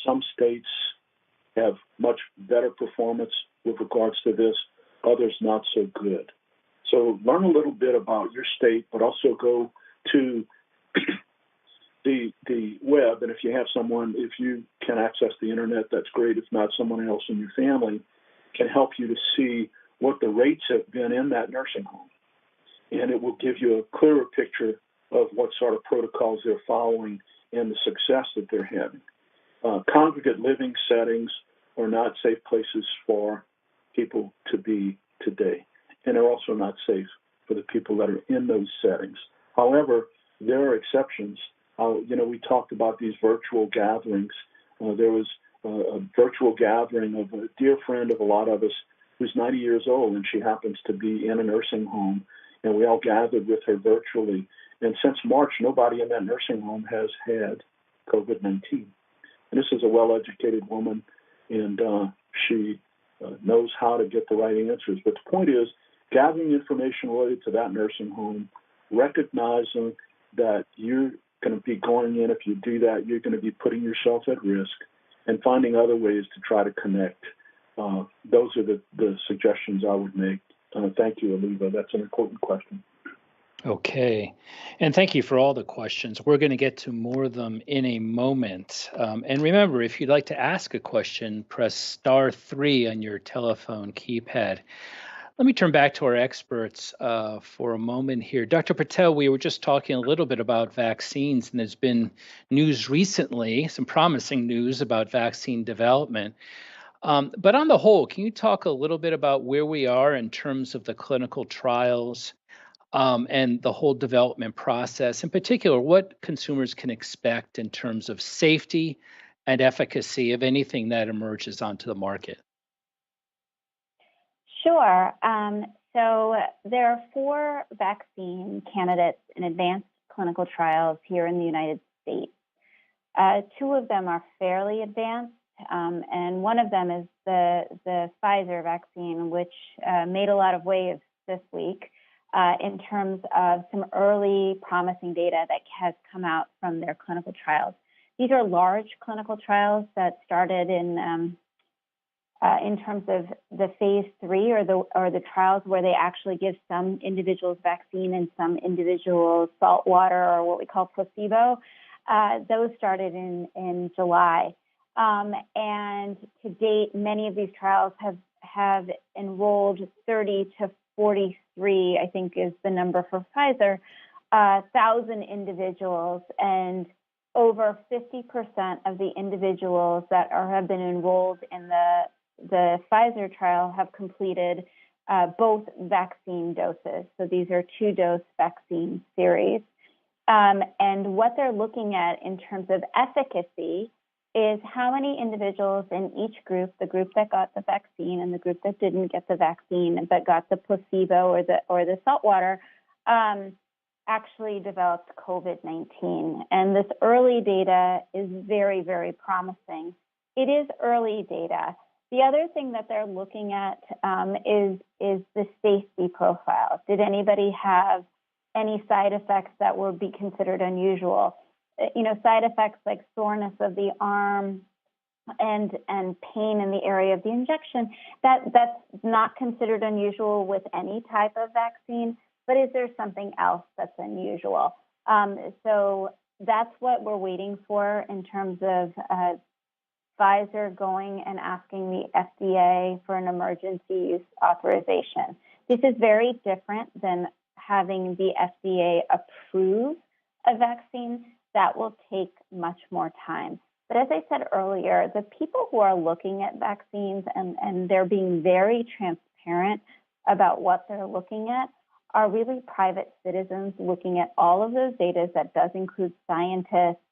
Some states have much better performance with regards to this, others not so good. So learn a little bit about your state, but also go to the web, and if you can access the internet, that's great. If not, someone else in your family can help you to see what the rates have been in that nursing home. And it will give you a clearer picture of what sort of protocols they're following and the success that they're having. Congregate living settings are not safe places for people to be today, and they're also not safe for the people that are in those settings. However, there are exceptions. We talked about these virtual gatherings. There was a virtual gathering of a dear friend of a lot of us who's 90 years old, and she happens to be in a nursing home, and we all gathered with her virtually. And since March, nobody in that nursing home has had COVID-19. And this is a well-educated woman, and she knows how to get the right answers. But the point is, gathering information related to that nursing home, recognizing that you're going to be going in, if you do that, you're going to be putting yourself at risk, and finding other ways to try to connect. Those are the suggestions I would make. Thank you, Aliba. That's an important question. Okay. And thank you for all the questions. We're going to get to more of them in a moment. And remember, if you'd like to ask a question, press *3 on your telephone keypad. Let me turn back to our experts for a moment here. Dr. Patel, we were just talking a little bit about vaccines, and there's been news recently, some promising news about vaccine development. But on the whole, can you talk a little bit about where we are in terms of the clinical trials and the whole development process? In particular, what consumers can expect in terms of safety and efficacy of anything that emerges onto the market? Sure. So there are 4 vaccine candidates in advanced clinical trials here in the United States. 2 of them are fairly advanced, and one of them is the Pfizer vaccine, which made a lot of waves this week. in terms of some early promising data that has come out from their clinical trials. These are large clinical trials that started in terms of the phase 3 or the trials where they actually give some individuals vaccine and some individuals salt water, or what we call placebo. Those started in July. And to date, many of these trials have enrolled 30 to 43, I think is the number for Pfizer, 1,000 individuals, and over 50% of the individuals that have been enrolled in the Pfizer trial have completed both vaccine doses. So these are 2-dose vaccine series. And what they're looking at in terms of efficacy is how many individuals in each group, the group that got the vaccine and the group that didn't get the vaccine but got the placebo or the salt water, actually developed COVID-19. And this early data is very, very promising. It is early data. The other thing that they're looking at is the safety profile. Did anybody have any side effects that would be considered unusual? Side effects like soreness of the arm and pain in the area of the injection, that's not considered unusual with any type of vaccine, but is there something else that's unusual? So that's what we're waiting for in terms of Pfizer going and asking the FDA for an emergency use authorization. This is very different than having the FDA approve a vaccine. That will take much more time. But as I said earlier, the people who are looking at vaccines and they're being very transparent about what they're looking at are really private citizens looking at all of those data. That does include scientists,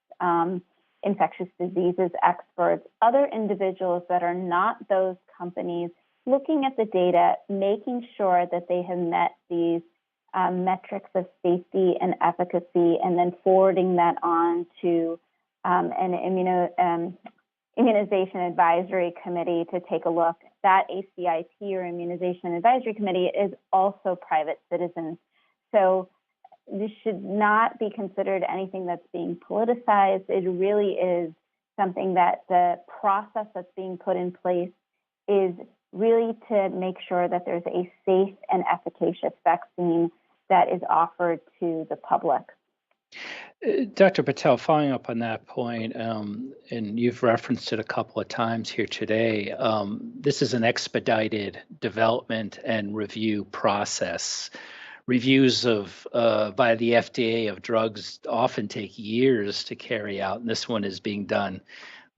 infectious diseases experts, other individuals that are not those companies, looking at the data, making sure that they have met these metrics of safety and efficacy, and then forwarding that on to an immunization advisory committee to take a look. That ACIP or immunization advisory committee is also private citizens. So this should not be considered anything that's being politicized. It really is something that the process that's being put in place is really to make sure that there's a safe and efficacious vaccine that is offered to the public. Dr. Patel, following up on that point, and you've referenced it a couple of times here today, this is an expedited development and review process. Reviews by the FDA of drugs often take years to carry out, and this one is being done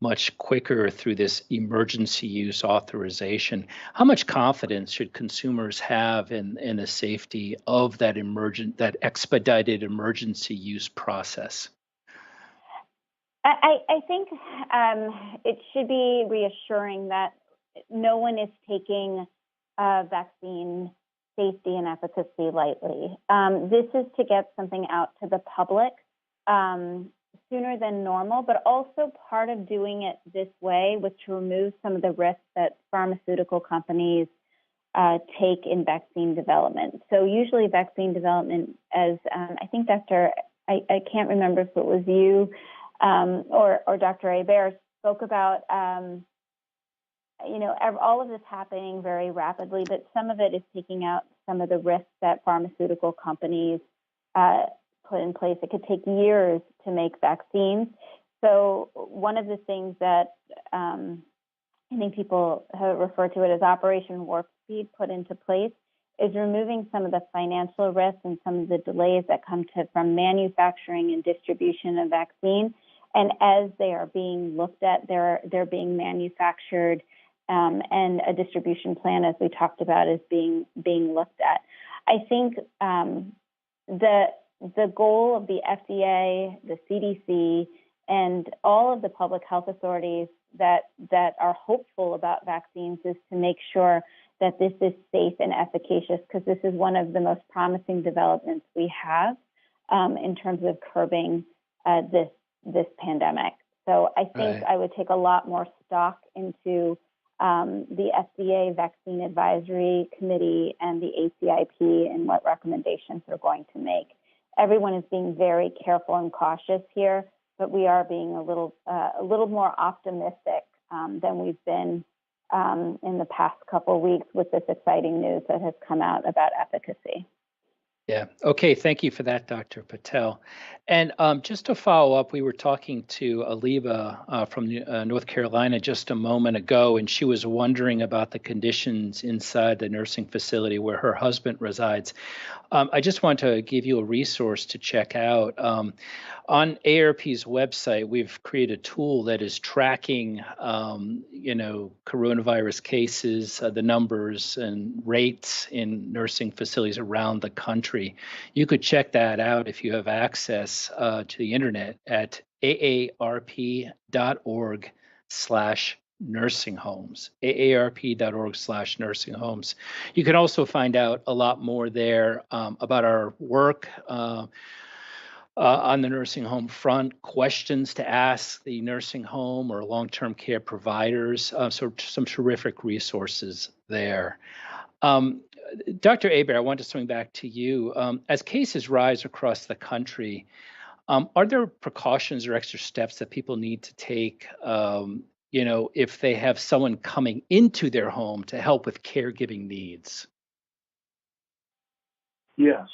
much quicker through this emergency use authorization. How much confidence should consumers have in the safety of that expedited emergency use process? I think it should be reassuring that no one is taking vaccine safety and efficacy lightly. This is to get something out to the public sooner than normal, but also part of doing it this way was to remove some of the risks that pharmaceutical companies take in vaccine development. So usually vaccine development, as I think I can't remember if it was you or Dr. Hébert spoke about, all of this happening very rapidly, but some of it is taking out some of the risks that pharmaceutical companies put in place. It could take years to make vaccines. So one of the things that I think people have referred to it as Operation Warp Speed put into place is removing some of the financial risks and some of the delays that come from manufacturing and distribution of vaccines. And as they are being looked at, they're being manufactured, and a distribution plan, as we talked about, is being looked at. I think the goal of the FDA, the CDC, and all of the public health authorities that are hopeful about vaccines is to make sure that this is safe and efficacious, because this is one of the most promising developments we have in terms of curbing this pandemic. So I think I would take a lot more stock into the FDA Vaccine Advisory Committee and the ACIP and what recommendations they're going to make. Everyone is being very careful and cautious here, but we are being a little more optimistic than we've been in the past couple of weeks with this exciting news that has come out about efficacy. Yeah. Okay. Thank you for that, Dr. Patel. And just to follow up, we were talking to Aliba from North Carolina just a moment ago, and she was wondering about the conditions inside the nursing facility where her husband resides. I just want to give you a resource to check out. On AARP's website, we've created a tool that is tracking, coronavirus cases, the numbers and rates in nursing facilities around the country. You could check that out if you have access to the internet at aarp.org/nursing homes, aarp.org/nursing homes. You can also find out a lot more there about our work on the nursing home front, questions to ask the nursing home or long-term care providers, so some terrific resources there. Dr. Hébert, I want to swing back to you. As cases rise across the country, are there precautions or extra steps that people need to take, if they have someone coming into their home to help with caregiving needs? Yes,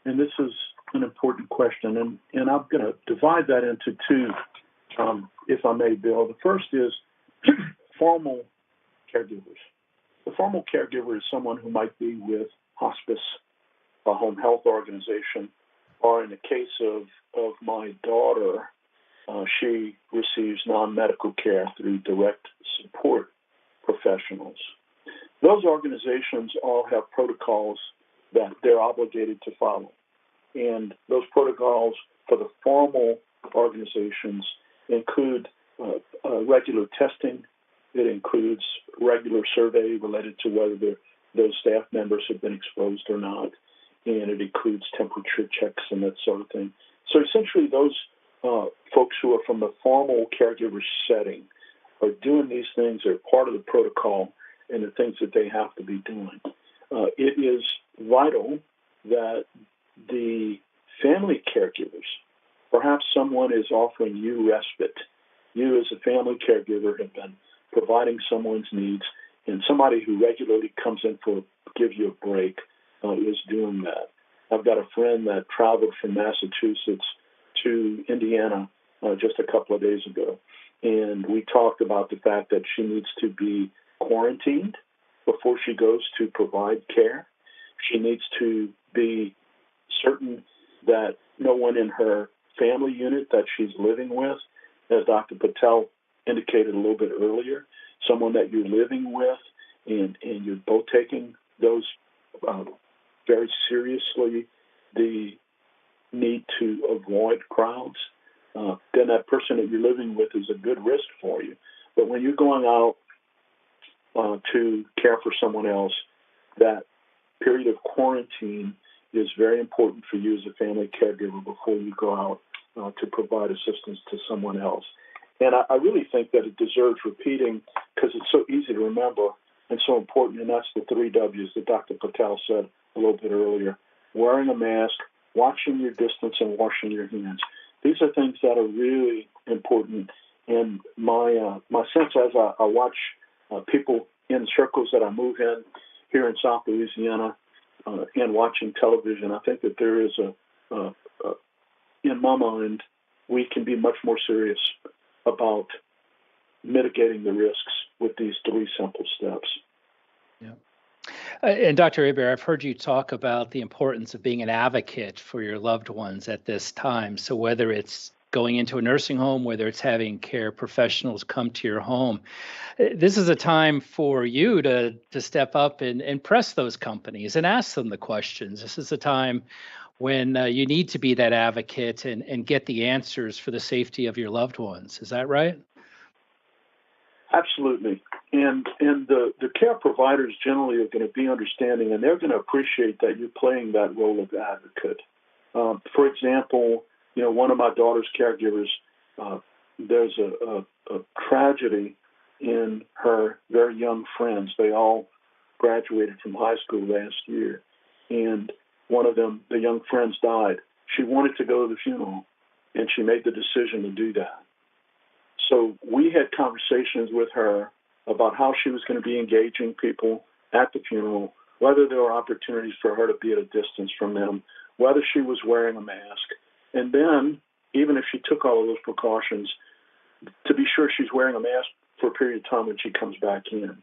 and this is an important question, and I'm going to divide that into two, if I may, Bill. The first is formal caregivers. The formal caregiver is someone who might be with hospice, a home health organization, or in the case of my daughter, she receives non-medical care through direct support professionals. Those organizations all have protocols that they're obligated to follow. And those protocols for the formal organizations include regular testing. It includes regular survey related to whether those staff members have been exposed or not. And it includes temperature checks and that sort of thing. So essentially those folks who are from the formal caregiver setting are doing these things. They're part of the protocol and the things that they have to be doing. It is vital that the family caregivers, perhaps someone is offering you respite. You as a family caregiver have been providing someone's needs, and somebody who regularly comes in to give you a break is doing that. I've got a friend that traveled from Massachusetts to Indiana just a couple of days ago, and we talked about the fact that she needs to be quarantined before she goes to provide care. She needs to be certain that no one in her family unit that she's living with, as Dr. Patel indicated a little bit earlier, someone that you're living with and you're both taking those very seriously, the need to avoid crowds, then that person that you're living with is a good risk for you. But when you're going out to care for someone else, that period of quarantine is very important for you as a family caregiver before you go out to provide assistance to someone else. And I really think that it deserves repeating because it's so easy to remember and so important, and that's the 3 W's that Dr. Patel said a little bit earlier. Wearing a mask, watching your distance, and washing your hands. These are things that are really important. And my sense as I watch people in circles that I move in here in South Louisiana and watching television, I think that there is in my mind, we can be much more serious about mitigating the risks with these 3 simple steps. Yeah. And Dr. Hébert, I've heard you talk about the importance of being an advocate for your loved ones at this time. So whether it's going into a nursing home, whether it's having care professionals come to your home, this is a time for you to step up and press those companies and ask them the questions. This is a time when you need to be that advocate and get the answers for the safety of your loved ones. Is that right? Absolutely. And the care providers generally are going to be understanding, and they're going to appreciate that you're playing that role of advocate. For example, one of my daughter's caregivers, there's a tragedy in her very young friends. They all graduated from high school last year, and one of them, the young friends, died. She wanted to go to the funeral, and she made the decision to do that. So we had conversations with her about how she was going to be engaging people at the funeral, whether there were opportunities for her to be at a distance from them, whether she was wearing a mask. And then, even if she took all of those precautions, to be sure she's wearing a mask for a period of time when she comes back in.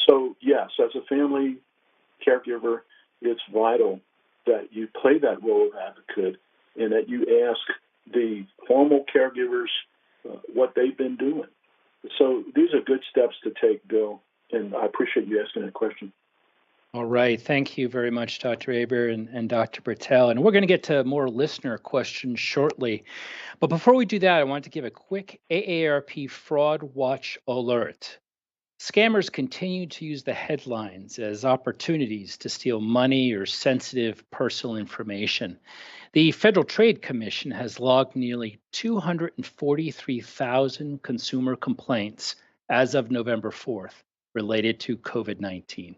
So, yes, as a family caregiver, it's vital that you play that role of advocate and that you ask the formal caregivers what they've been doing. So these are good steps to take, Bill, and I appreciate you asking that question. All right. Thank you very much, Dr. Hébert and Dr. Patel. And we're going to get to more listener questions shortly. But before we do that, I want to give a quick AARP Fraud Watch alert. Scammers continue to use the headlines as opportunities to steal money or sensitive personal information. The Federal Trade Commission has logged nearly 243,000 consumer complaints as of November 4th related to COVID-19.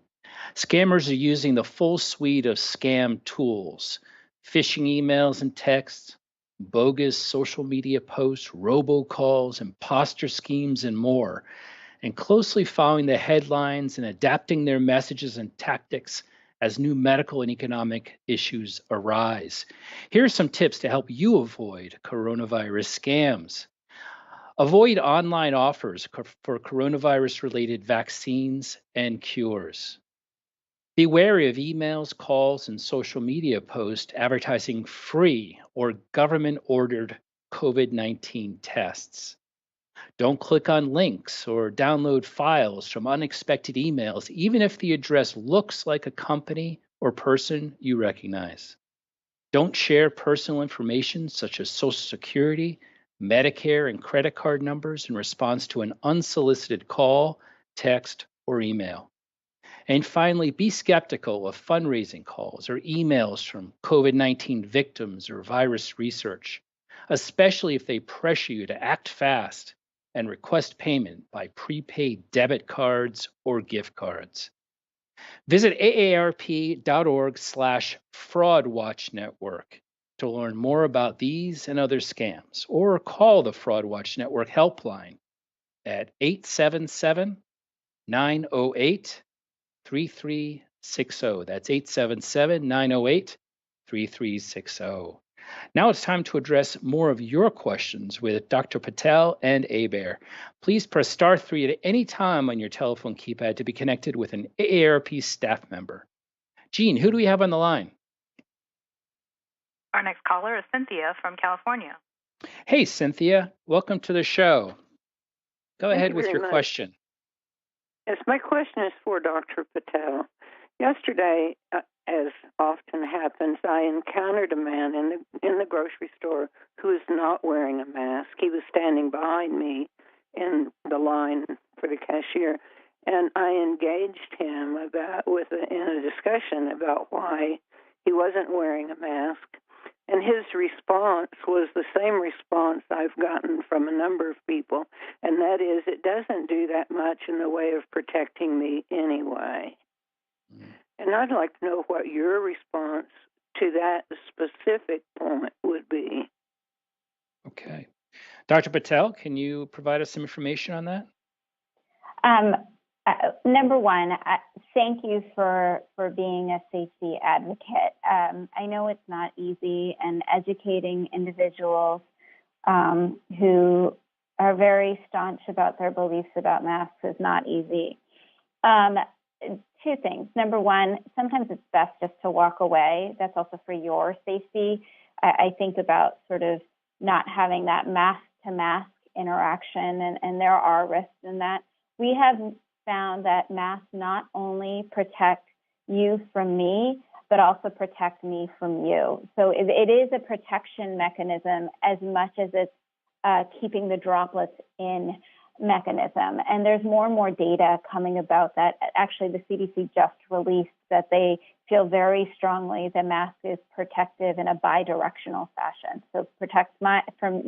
Scammers are using the full suite of scam tools, phishing emails and texts, bogus social media posts, robocalls, imposter schemes, and more, and closely following the headlines and adapting their messages and tactics as new medical and economic issues arise. Here are some tips to help you avoid coronavirus scams. Avoid online offers for coronavirus-related vaccines and cures. Be wary of emails, calls, and social media posts advertising free or government-ordered COVID-19 tests. Don't click on links or download files from unexpected emails, even if the address looks like a company or person you recognize. Don't share personal information such as Social Security, Medicare, and credit card numbers in response to an unsolicited call, text, or email. And finally, be skeptical of fundraising calls or emails from COVID-19 victims or virus research, especially if they pressure you to act fast and request payment by prepaid debit cards or gift cards. Visit aarp.org/fraudwatchnetwork to learn more about these and other scams, or call the Fraud Watch Network helpline at 877-908-3360. That's 877-908-3360. Now it's time to address more of your questions with Dr. Patel and Hébert. Please press star 3 at any time on your telephone keypad to be connected with an AARP staff member. Jean, who do we have on the line? Our next caller is Cynthia from California. Hey, Cynthia. Welcome to the show. Go ahead with your much. question. Yes, my question is for Dr. Patel. Yesterday, as often happens, I encountered a man in the grocery store who was not wearing a mask. He was standing behind me in the line for the cashier, and I engaged him in a discussion about why he wasn't wearing a mask. And his response was the same response I've gotten from a number of people, and that is, it doesn't do that much in the way of protecting me anyway. And I'd like to know what your response to that specific point would be. Okay. Dr. Patel, can you provide us some information on that? Number one, thank you for being a safety advocate. I know it's not easy, and educating individuals who are very staunch about their beliefs about masks is not easy. Two things. Number one, sometimes it's best just to walk away. That's also for your safety. I think about sort of not having that mask-to-mask interaction, and there are risks in that. We have found that masks not only protect you from me, but also protect me from you. So it is a protection mechanism as much as it's keeping the droplets in mechanism. And there's more and more data coming about that. Actually, the CDC just released that they feel very strongly the mask is protective in a bidirectional fashion. So protects from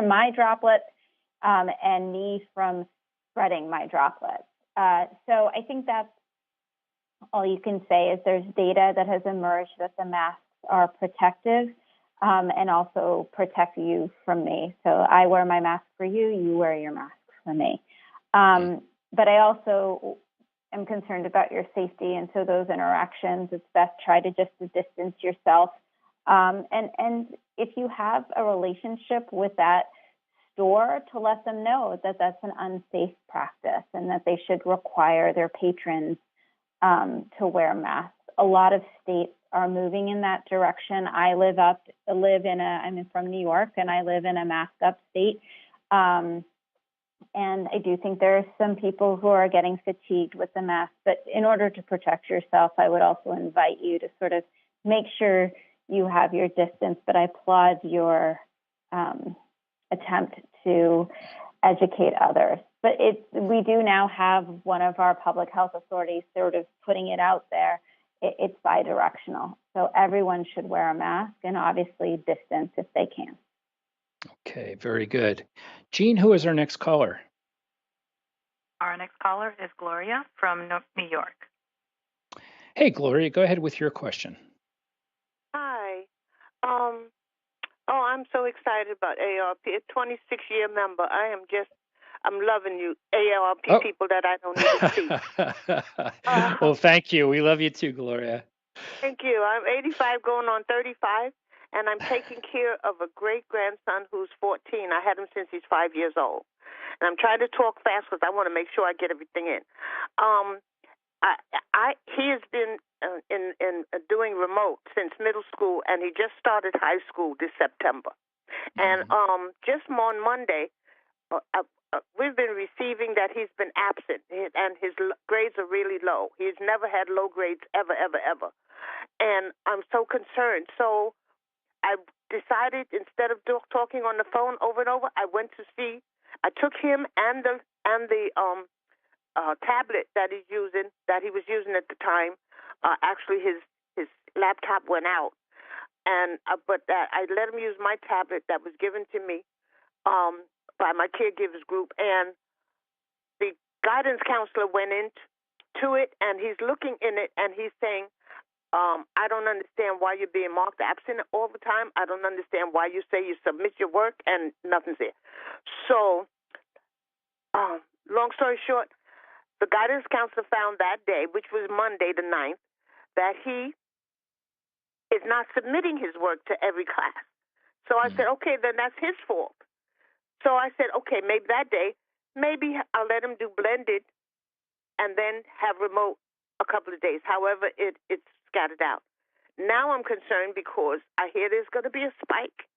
my droplets and me from spreading my droplets. So I think that's all you can say is there's data that has emerged that the masks are protective and also protect you from me. So I wear my mask for you, you wear your mask for me. But I also am concerned about your safety. And so those interactions, it's best try to just distance yourself. And if you have a relationship with that store, to let them know that that's an unsafe practice and that they should require their patrons to wear masks. A lot of states are moving in that direction. I'm from New York, and I live in a masked up state. And I do think there are some people who are getting fatigued with the mask. But in order to protect yourself, I would also invite you to sort of make sure you have your distance. But I applaud your attempt to educate others. But we do now have one of our public health authorities sort of putting it out there. It's bidirectional. So everyone should wear a mask and obviously distance if they can. Okay, very good. Jean, who is our next caller? Our next caller is Gloria from New York. Hey, Gloria, go ahead with your question. Hi. I'm so excited about AARP. A 26-year member. I'm loving you, AARP people that I don't even see. Well, thank you. We love you too, Gloria. Thank you. I'm 85 going on 35, and I'm taking care of a great-grandson who's 14. I had him since he's 5 years old. And I'm trying to talk fast because I want to make sure I get everything in. He has been in doing remote since middle school, and he just started high school this September. And just on Monday, we've been receiving that he's been absent, and his grades are really low. He's never had low grades ever. And I'm so concerned. So I decided instead of talking on the phone over and over, I took him and the tablet that he was using at the time. Actually, his laptop went out, and but I let him use my tablet that was given to me by my caregivers group, and the guidance counselor went into it, and he's looking in it, and he's saying, I don't understand why you're being marked absent all the time. I don't understand why you say you submit your work and nothing's there. So, long story short, the guidance counselor found that day, which was Monday the 9th, that he is not submitting his work to every class. So I said, okay, then that's his fault. So I said, okay, maybe that day, maybe I'll let him do blended and then have remote a couple of days. However, it's scattered out. Now I'm concerned because I hear there's going to be a spike,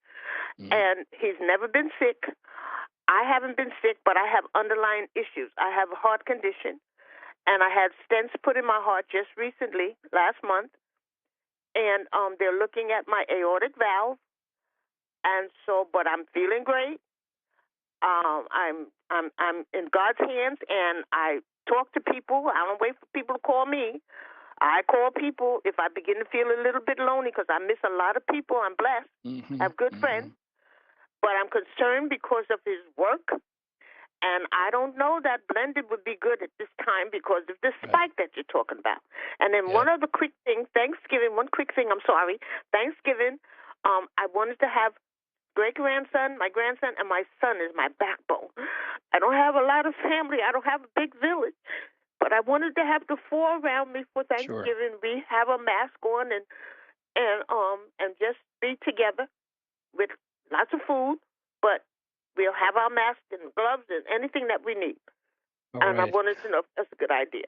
and he's never been sick. I haven't been sick, but I have underlying issues. I have a heart condition, and I had stents put in my heart just recently, last month, and they're looking at my aortic valve, and so, but I'm feeling great. I'm in God's hands, and I talk to people. I don't wait for people to call me. I call people if I begin to feel a little bit lonely because I miss a lot of people. I'm blessed. I have good friends. But I'm concerned because of his work. And I don't know that blended would be good at this time because of the spike that you're talking about. And then one other quick thing, Thanksgiving, I'm sorry. Thanksgiving, I wanted to have great-grandson, my grandson, and my son is my backbone. I don't have a lot of family. I don't have a big village. But I wanted to have the four around me for Thanksgiving. We have a mask on and just be together with lots of food, but we'll have our masks and gloves and anything that we need. I wanted to know if that's a good idea.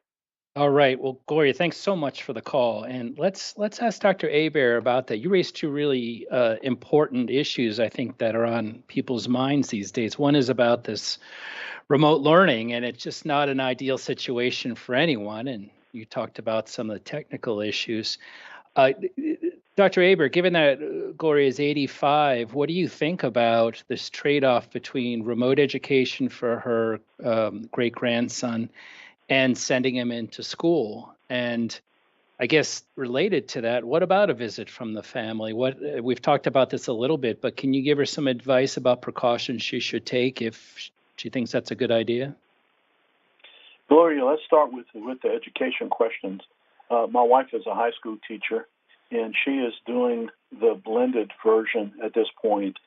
All right. Well, Gloria, thanks so much for the call. And let's ask Dr. Hébert about that. You raised two really important issues, I think, that are on people's minds these days. One is about this remote learning, and it's just not an ideal situation for anyone. And you talked about some of the technical issues. Dr. Hébert, given that Gloria is 85, what do you think about this trade-off between remote education for her great-grandson and sending him into school? And I guess related to that, what about a visit from the family? We've talked about this a little bit, but can you give her some advice about precautions she should take if she thinks that's a good idea? Gloria, let's start with the education questions. My wife is a high school teacher, and she is doing the blended version at this point.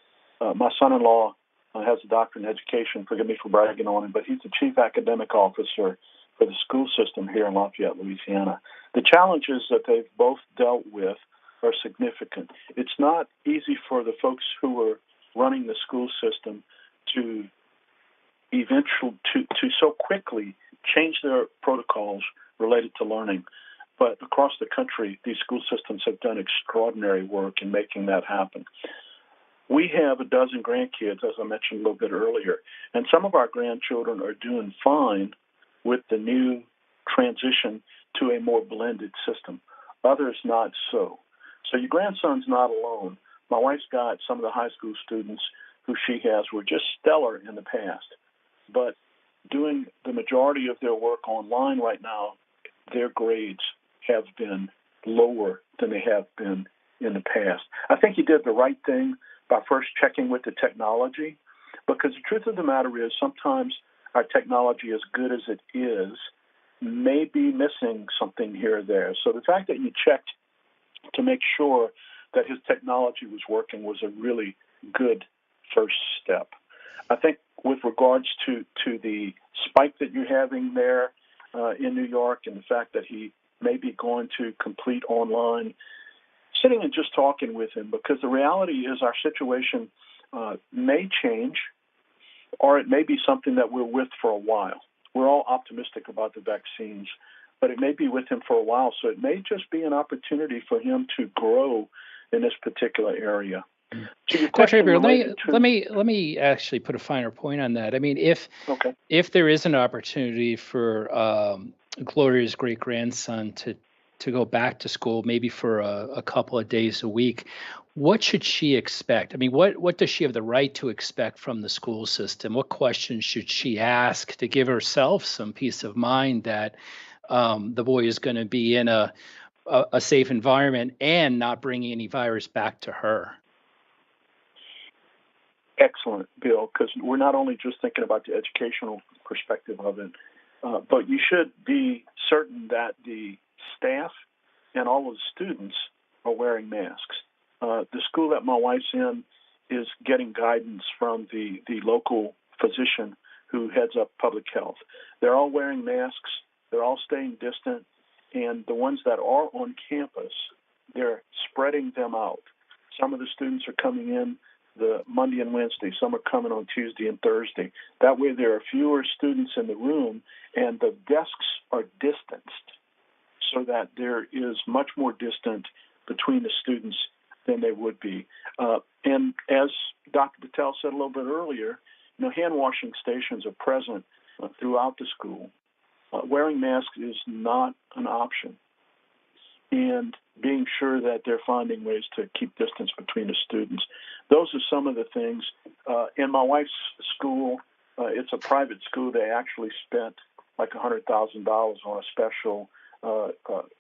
My son-in-law has a doctorate in education. Forgive me for bragging on him, but he's the chief academic officer for the school system here in Lafayette, Louisiana. The challenges that they've both dealt with are significant. It's not easy for the folks who are running the school system to so quickly change their protocols related to learning. But across the country, these school systems have done extraordinary work in making that happen. We have a dozen grandkids, as I mentioned a little bit earlier, and some of our grandchildren are doing fine with the new transition to a more blended system. Others not so. So your grandson's not alone. My wife's got some of the high school students who she has were just stellar in the past, but doing the majority of their work online right now, their grades have been lower than they have been in the past. I think you did the right thing by first checking with the technology, because the truth of the matter is sometimes our technology, as good as it is, may be missing something here or there. So the fact that you checked to make sure that his technology was working was a really good first step. I think with regards to the spike that you're having there in New York and the fact that he may be going to complete online, sitting and just talking with him, because the reality is our situation may change, or it may be something that we're with for a while. We're all optimistic about the vaccines, but it may be with him for a while, so it may just be an opportunity for him to grow in this particular area. Dr. Hébert, let me actually put a finer point on that. I mean, if there is an opportunity for Gloria's great grandson to go back to school, maybe for a couple of days a week, what should she expect? I mean, what does she have the right to expect from the school system? What questions should she ask to give herself some peace of mind that the boy is going to be in a safe environment and not bringing any virus back to her? Excellent, Bill, because we're not only just thinking about the educational perspective of it, but you should be certain that the staff and all of the students are wearing masks. The school that my wife's in is getting guidance from the local physician who heads up public health. They're all wearing masks. They're all staying distant. And the ones that are on campus, they're spreading them out. Some of the students are coming in the Monday and Wednesday. Some are coming on Tuesday and Thursday. That way there are fewer students in the room, and the desks are distanced so that there is much more distance between the students than they would be. And as Dr. Patel said a little bit earlier, hand washing stations are present throughout the school. Wearing masks is not an option. And being sure that they're finding ways to keep distance between the students. Those are some of the things. In my wife's school, it's a private school. They actually spent like $100,000 on a special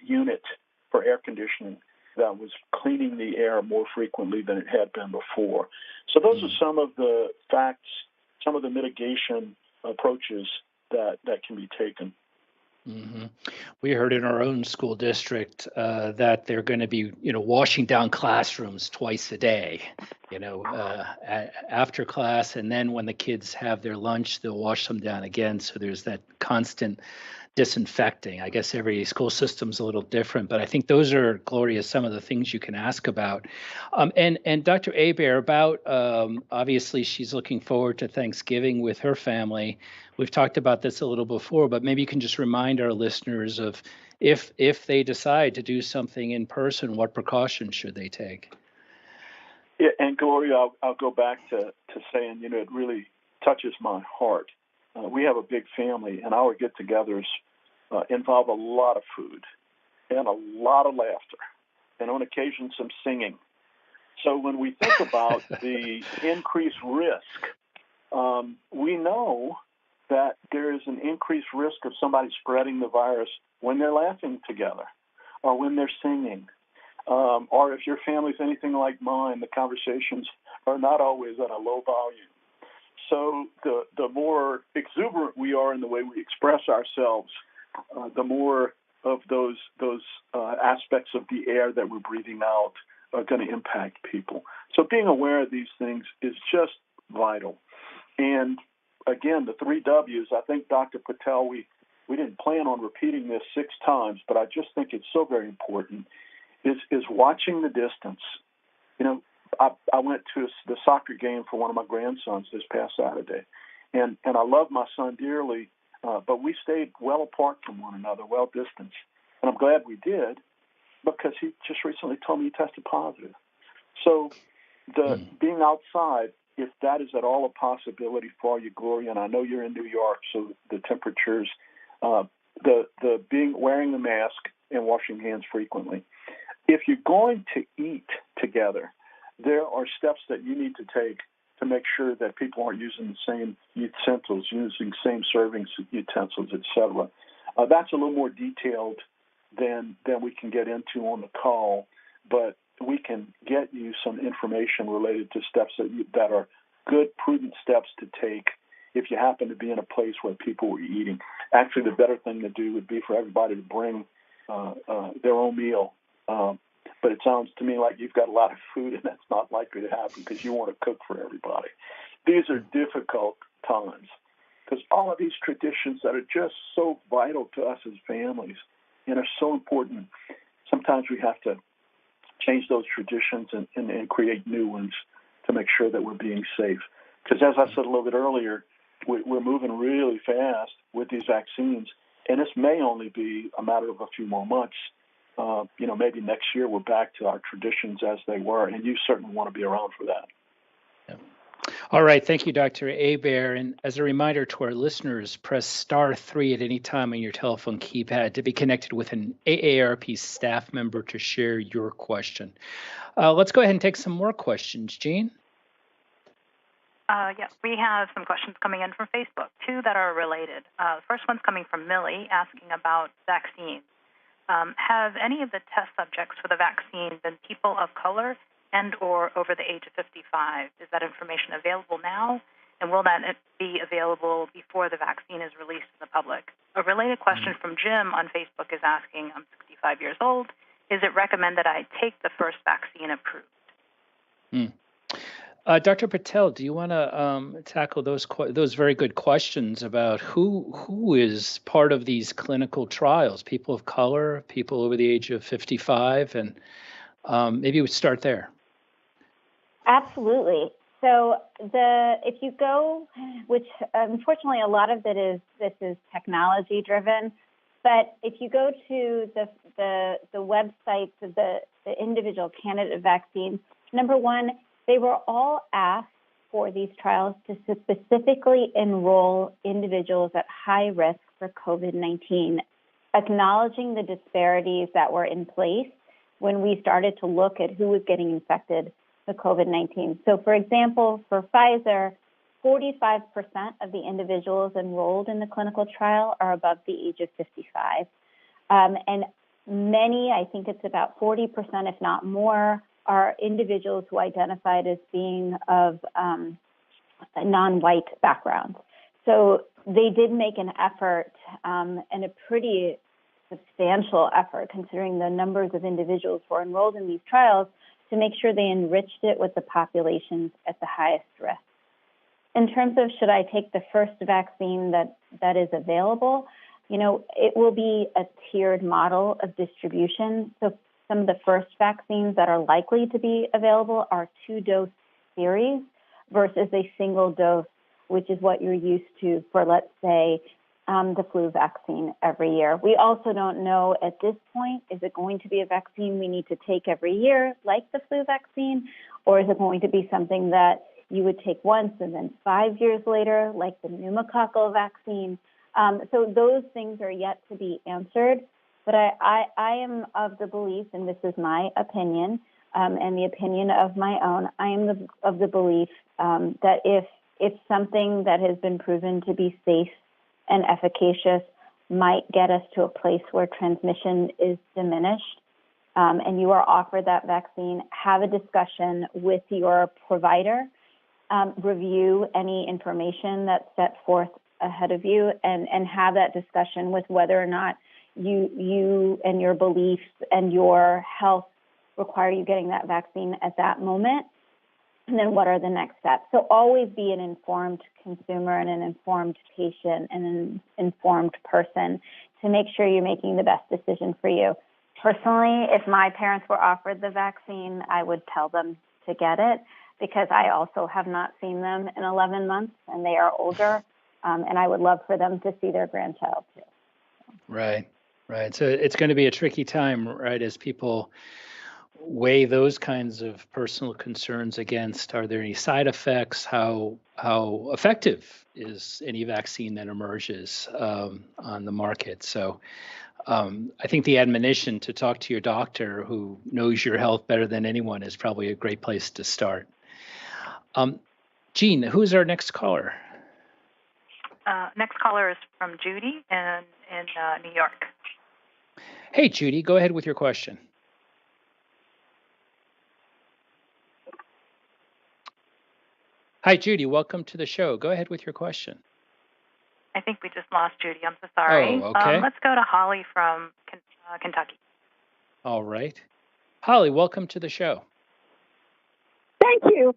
unit for air conditioning that was cleaning the air more frequently than it had been before. So those are some of the facts, some of the mitigation approaches that can be taken. Mm-hmm. We heard in our own school district that they're going to be, washing down classrooms twice a day, after class, and then when the kids have their lunch, they'll wash them down again. So there's that constant disinfecting. I guess every school system's a little different, but I think those are, Gloria, some of the things you can ask about. And Dr. Hébert, about obviously she's looking forward to Thanksgiving with her family. We've talked about this a little before, but maybe you can just remind our listeners of if they decide to do something in person, what precautions should they take? Yeah, and Gloria, I'll go back to saying, it really touches my heart. We have a big family, and our get-togethers involve a lot of food and a lot of laughter, and on occasion some singing. So when we think about the increased risk, we know that there is an increased risk of somebody spreading the virus when they're laughing together or when they're singing. Or if your family's anything like mine, the conversations are not always at a low volume. So the more exuberant we are in the way we express ourselves, the more of those aspects of the air that we're breathing out are going to impact people. So being aware of these things is just vital. And again, the 3 W's, I think, Dr. Patel, we didn't plan on repeating this 6 times, but I just think it's so very important, is watching the distance. You know, I went to the soccer game for one of my grandsons this past Saturday, and I love my son dearly, but we stayed well apart from one another, well distanced. And I'm glad we did, because he just recently told me he tested positive. So being outside, if that is at all a possibility for you, Gloria, and I know you're in New York, so the temperatures, wearing the mask and washing hands frequently. If you're going to eat together, there are steps that you need to take to make sure that people aren't using the same utensils, using same serving utensils, etc. That's a little more detailed than we can get into on the call, but we can get you some information related to steps that are good, prudent steps to take if you happen to be in a place where people are eating. Actually, the better thing to do would be for everybody to bring their own meal. But it sounds to me like you've got a lot of food, and that's not likely to happen because you want to cook for everybody. These are difficult times because all of these traditions that are just so vital to us as families and are so important, sometimes we have to change those traditions and create new ones to make sure that we're being safe. Because as I said a little bit earlier, we're moving really fast with these vaccines, and this may only be a matter of a few more months. Maybe next year we're back to our traditions as they were, and you certainly want to be around for that. Yeah. All right. Thank you, Dr. Hébert. And as a reminder to our listeners, press *3 at any time on your telephone keypad to be connected with an AARP staff member to share your question. Let's go ahead and take some more questions. Jean? Yeah, we have some questions coming in from Facebook, 2 that are related. The first one's coming from Millie, asking about vaccines. Have any of the test subjects for the vaccine been people of color and or over the age of 55? Is that information available now? And will that be available before the vaccine is released to the public? A related question from Jim on Facebook is asking, I'm 65 years old. Is it recommended I take the first vaccine approved? Dr. Patel, do you want to tackle those very good questions about who is part of these clinical trials? People of color, people over the age of 55, and maybe we start there. Absolutely. So if you go, which unfortunately a lot of this is technology driven, but if you go to the websites of the individual candidate vaccines, number one, they were all asked for these trials to specifically enroll individuals at high risk for COVID-19, acknowledging the disparities that were in place when we started to look at who was getting infected with COVID-19. So, for example, for Pfizer, 45% of the individuals enrolled in the clinical trial are above the age of 55. And many, I think it's about 40%, if not more, are individuals who identified as being of non-white backgrounds. So they did make an effort, and a pretty substantial effort, considering the numbers of individuals who are enrolled in these trials, to make sure they enriched it with the populations at the highest risk. In terms of should I take the first vaccine that is available, it will be a tiered model of distribution. So some of the first vaccines that are likely to be available are 2-dose series versus a single dose, which is what you're used to for, let's say, the flu vaccine every year. We also don't know at this point, is it going to be a vaccine we need to take every year, like the flu vaccine, or is it going to be something that you would take once and then 5 years later, like the pneumococcal vaccine? So those things are yet to be answered. But I am of the belief, and this is my opinion, and the opinion of my own, I am of the belief that if something that has been proven to be safe and efficacious might get us to a place where transmission is diminished, and you are offered that vaccine, have a discussion with your provider review any information that's set forth ahead of you and have that discussion with whether or not you and your beliefs and your health require you getting that vaccine at that moment. And then what are the next steps? So always be an informed consumer and an informed patient and an informed person to make sure you're making the best decision for you. Personally, if my parents were offered the vaccine, I would tell them to get it because I also have not seen them in 11 months and they are older, and I would love for them to see their grandchild too. Right. So it's going to be a tricky time, right, as people weigh those kinds of personal concerns against, are there any side effects? How effective is any vaccine that emerges on the market? So I think the admonition to talk to your doctor who knows your health better than anyone is probably a great place to start. Jean, who's our next caller? Next caller is from Judy in New York. Hey, Judy, go ahead with your question. Hi, Judy. Welcome to the show. Go ahead with your question. I think we just lost Judy. I'm so sorry. Oh, okay. Let's go to Holly from Kentucky. All right. Holly, welcome to the show. Thank you.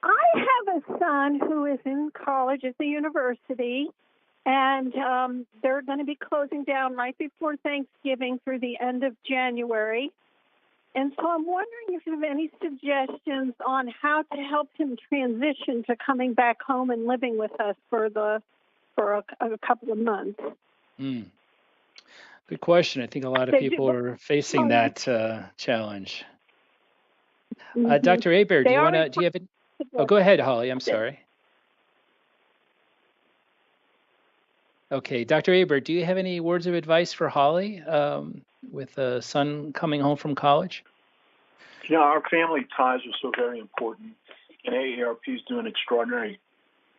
I have a son who is in college at the university, and they're going to be closing down right before Thanksgiving through the end of January. And so I'm wondering if you have any suggestions on how to help him transition to coming back home and living with us for a couple of months. Good question. I think a lot of people are facing that challenge. Dr. Hébert, do you have it? Oh, go ahead, Holly. I'm sorry. Okay, Dr. Hébert, do you have any words of advice for Holly with a son coming home from college? Yeah, our family ties are so very important, and AARP is doing extraordinary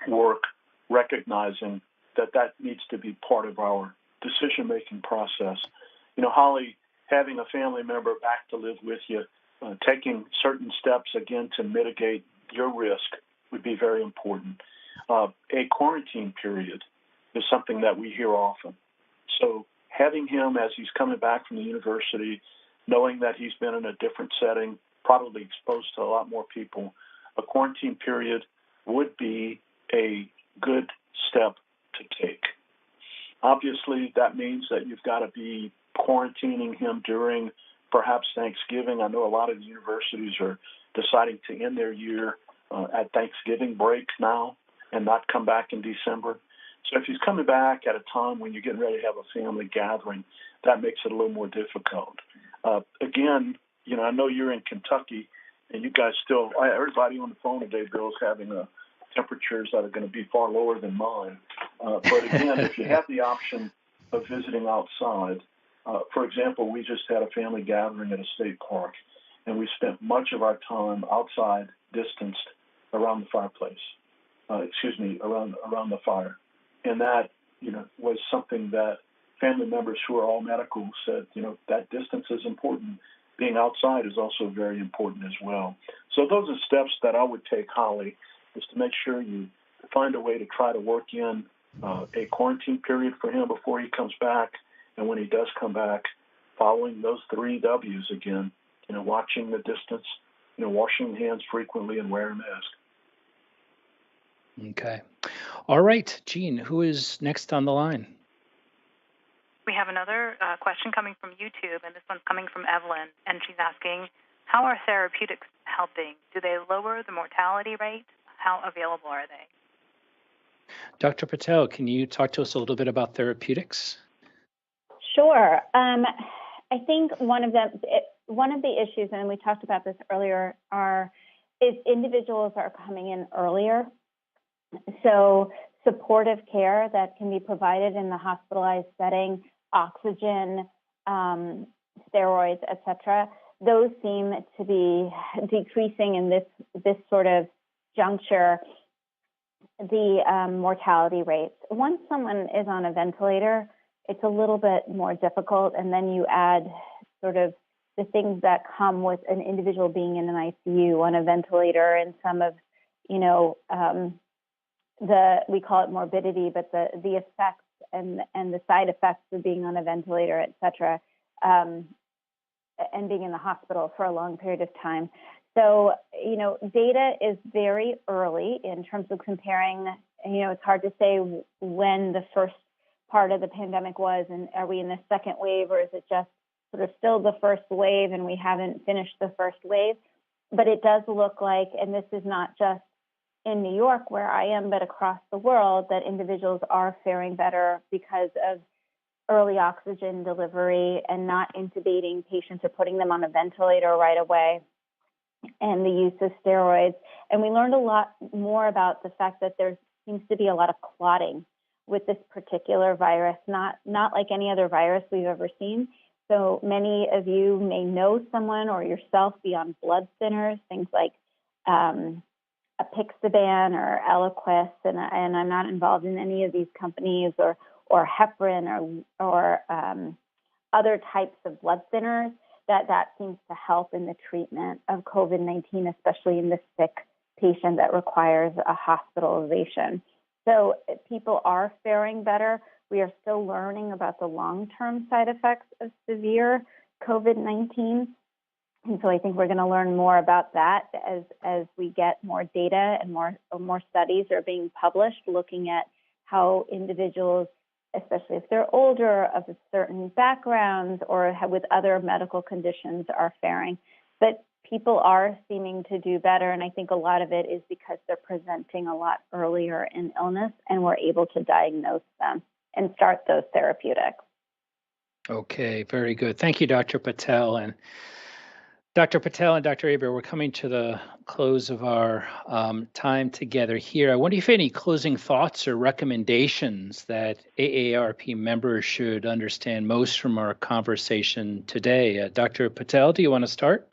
work recognizing that needs to be part of our decision-making process. You know, Holly, having a family member back to live with you, taking certain steps, again, to mitigate your risk would be very important. A quarantine period is something that we hear often. So having him, as he's coming back from the university, knowing that he's been in a different setting, probably exposed to a lot more people, a quarantine period would be a good step to take. Obviously, that means that you've got to be quarantining him during perhaps Thanksgiving. I know a lot of the universities are deciding to end their year at Thanksgiving break now and not come back in December. So if he's coming back at a time when you're getting ready to have a family gathering, that makes it a little more difficult. Again, you know, I know you're in Kentucky, and you guys still, everybody on the phone today, Bill, is having temperatures that are going to be far lower than mine. But again, if you have the option of visiting outside, for example, we just had a family gathering at a state park, and we spent much of our time outside, distanced, around the fireplace. Around the fire. And that, you know, was something that family members who are all medical said, you know, that distance is important. Being outside is also very important as well. So those are steps that I would take, Holly, is to make sure you find a way to try to work in a quarantine period for him before he comes back. And when he does come back, following those 3 W's again, you know, watching the distance, you know, washing hands frequently and wearing a mask. Okay. All right, Jean, who is next on the line? We have another question coming from YouTube, and this one's coming from Evelyn, and she's asking, how are therapeutics helping? Do they lower the mortality rate? How available are they? Dr. Patel, can you talk to us a little bit about therapeutics? Sure. I think one of the issues, and we talked about this earlier, is individuals are coming in earlier. So supportive care that can be provided in the hospitalized setting, oxygen, steroids, etc., those seem to be decreasing in this sort of juncture, the mortality rates. Once someone is on a ventilator, it's a little bit more difficult, and then you add sort of the things that come with an individual being in an ICU on a ventilator and some of we call it morbidity, but the effects and the side effects of being on a ventilator, et cetera, and being in the hospital for a long period of time. So, data is very early in terms of comparing. It's hard to say when the first part of the pandemic was, and are we in the second wave, or is it just sort of still the first wave and we haven't finished the first wave? But it does look like, and this is not just in New York where I am, but across the world, that individuals are faring better because of early oxygen delivery and not intubating patients or putting them on a ventilator right away, and the use of steroids. And we learned a lot more about the fact that there seems to be a lot of clotting with this particular virus, not like any other virus we've ever seen. So many of you may know someone or yourself be on blood thinners, things like Apixaban or Eliquis, and I'm not involved in any of these companies, or heparin or other types of blood thinners. That seems to help in the treatment of COVID-19, especially in the sick patient that requires a hospitalization. So people are faring better. We are still learning about the long-term side effects of severe COVID-19. And so I think we're going to learn more about that as we get more data and more studies are being published looking at how individuals, especially if they're older, of certain backgrounds or with other medical conditions, are faring. But people are seeming to do better, and I think a lot of it is because they're presenting a lot earlier in illness, and we're able to diagnose them and start those therapeutics. Okay, very good. Thank you, Dr. Patel. And Dr. Patel and Dr. Hébert, we're coming to the close of our time together here. I wonder if you have any closing thoughts or recommendations that AARP members should understand most from our conversation today. Dr. Patel, do you want to start?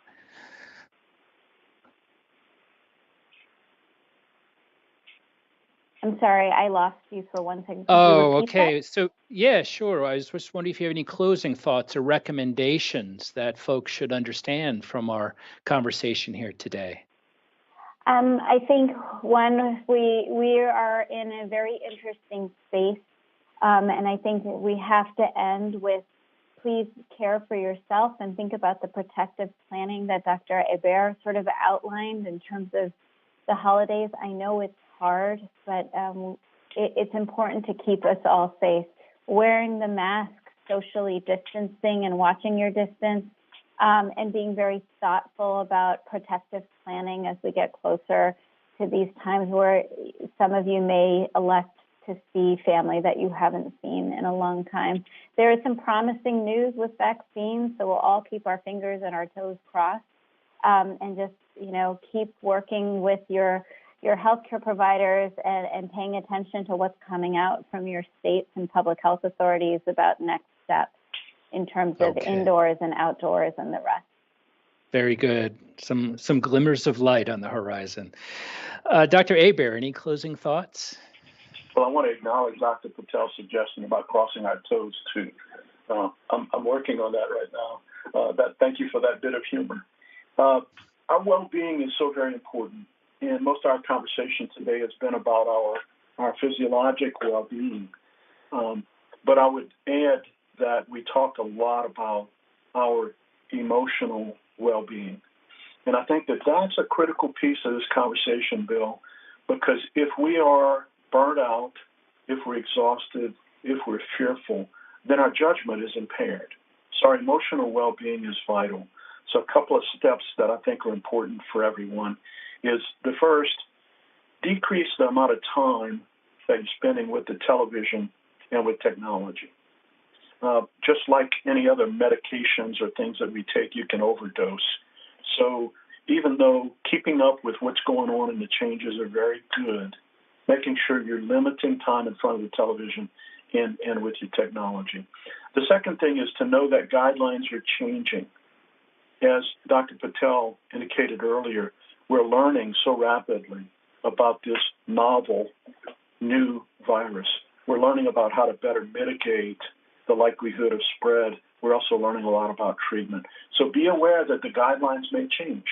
I'm sorry, I lost you for 1 second. Oh, okay. So, yeah, sure. I was just wondering if you have any closing thoughts or recommendations that folks should understand from our conversation here today. I think, one, we are in a very interesting space, and I think we have to end with, please care for yourself and think about the protective planning that Dr. Hébert sort of outlined in terms of the holidays. I know it's hard, but it's important to keep us all safe. Wearing the mask, socially distancing and watching your distance, and being very thoughtful about protective planning as we get closer to these times where some of you may elect to see family that you haven't seen in a long time. There is some promising news with vaccines, so we'll all keep our fingers and our toes crossed, and just keep working with your healthcare providers and paying attention to what's coming out from your states and public health authorities about next steps in terms of indoors and outdoors and the rest. Very good. Some glimmers of light on the horizon. Dr. Hébert, any closing thoughts? Well, I want to acknowledge Dr. Patel's suggestion about crossing our toes too. I'm working on that right now. Thank you for that bit of humor. Our well-being is so very important. And most of our conversation today has been about our physiologic well-being. But I would add that we talked a lot about our emotional well-being. And I think that that's a critical piece of this conversation, Bill, because if we are burnt out, if we're exhausted, if we're fearful, then our judgment is impaired. So our emotional well-being is vital. So a couple of steps that I think are important for everyone is the first, decrease the amount of time that you're spending with the television and with technology. Just like any other medications or things that we take, you can overdose. So even though keeping up with what's going on and the changes are very good, making sure you're limiting time in front of the television and with your technology. The second thing is to know that guidelines are changing. As Dr. Patel indicated earlier, we're learning so rapidly about this novel new virus. We're learning about how to better mitigate the likelihood of spread. We're also learning a lot about treatment. So be aware that the guidelines may change.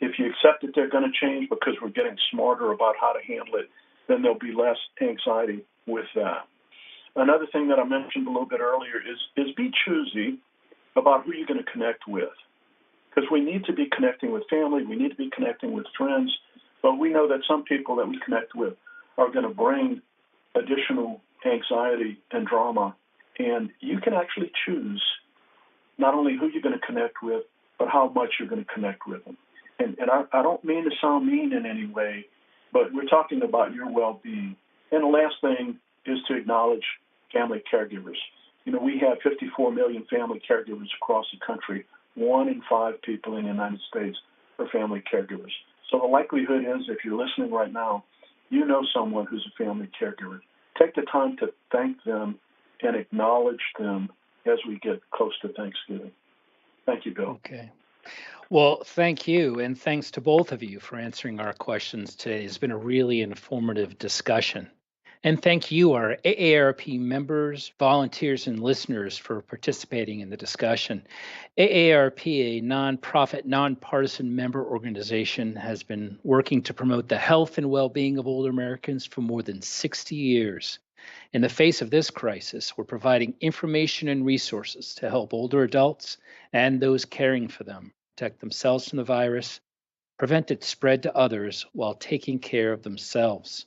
If you accept that they're going to change because we're getting smarter about how to handle it, then there'll be less anxiety with that. Another thing that I mentioned a little bit earlier is be choosy about who you're going to connect with. Because we need to be connecting with family, we need to be connecting with friends, but we know that some people that we connect with are going to bring additional anxiety and drama. And you can actually choose not only who you're going to connect with, but how much you're going to connect with them. And I don't mean to sound mean in any way, but we're talking about your well-being. And the last thing is to acknowledge family caregivers. You know, we have 54 million family caregivers across the country. 1 in 5 people in the United States are family caregivers. So the likelihood is, if you're listening right now, you know someone who's a family caregiver. Take the time to thank them and acknowledge them as we get close to Thanksgiving. Thank you, Bill. Okay. Well, thank you. And thanks to both of you for answering our questions today. It's been a really informative discussion. And thank you, our AARP members, volunteers, and listeners for participating in the discussion. AARP, a nonprofit, nonpartisan member organization, has been working to promote the health and well-being of older Americans for more than 60 years. In the face of this crisis, we're providing information and resources to help older adults and those caring for them protect themselves from the virus, prevent its spread to others while taking care of themselves.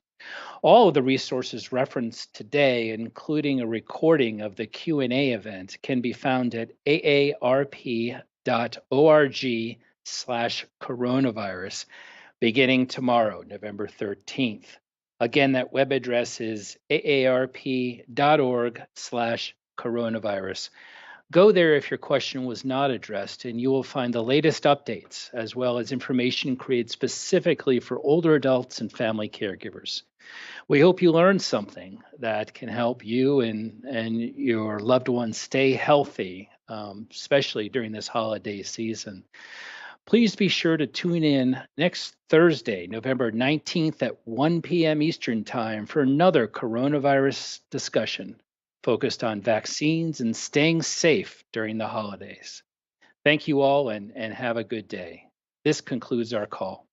All of the resources referenced today, including a recording of the Q&A event, can be found at aarp.org/coronavirus beginning tomorrow, November 13th. Again, that web address is aarp.org/coronavirus. Go there if your question was not addressed, and you will find the latest updates, as well as information created specifically for older adults and family caregivers. We hope you learned something that can help you and your loved ones stay healthy, especially during this holiday season. Please be sure to tune in next Thursday, November 19th at 1 p.m. Eastern Time for another coronavirus discussion focused on vaccines and staying safe during the holidays. Thank you all and have a good day. This concludes our call.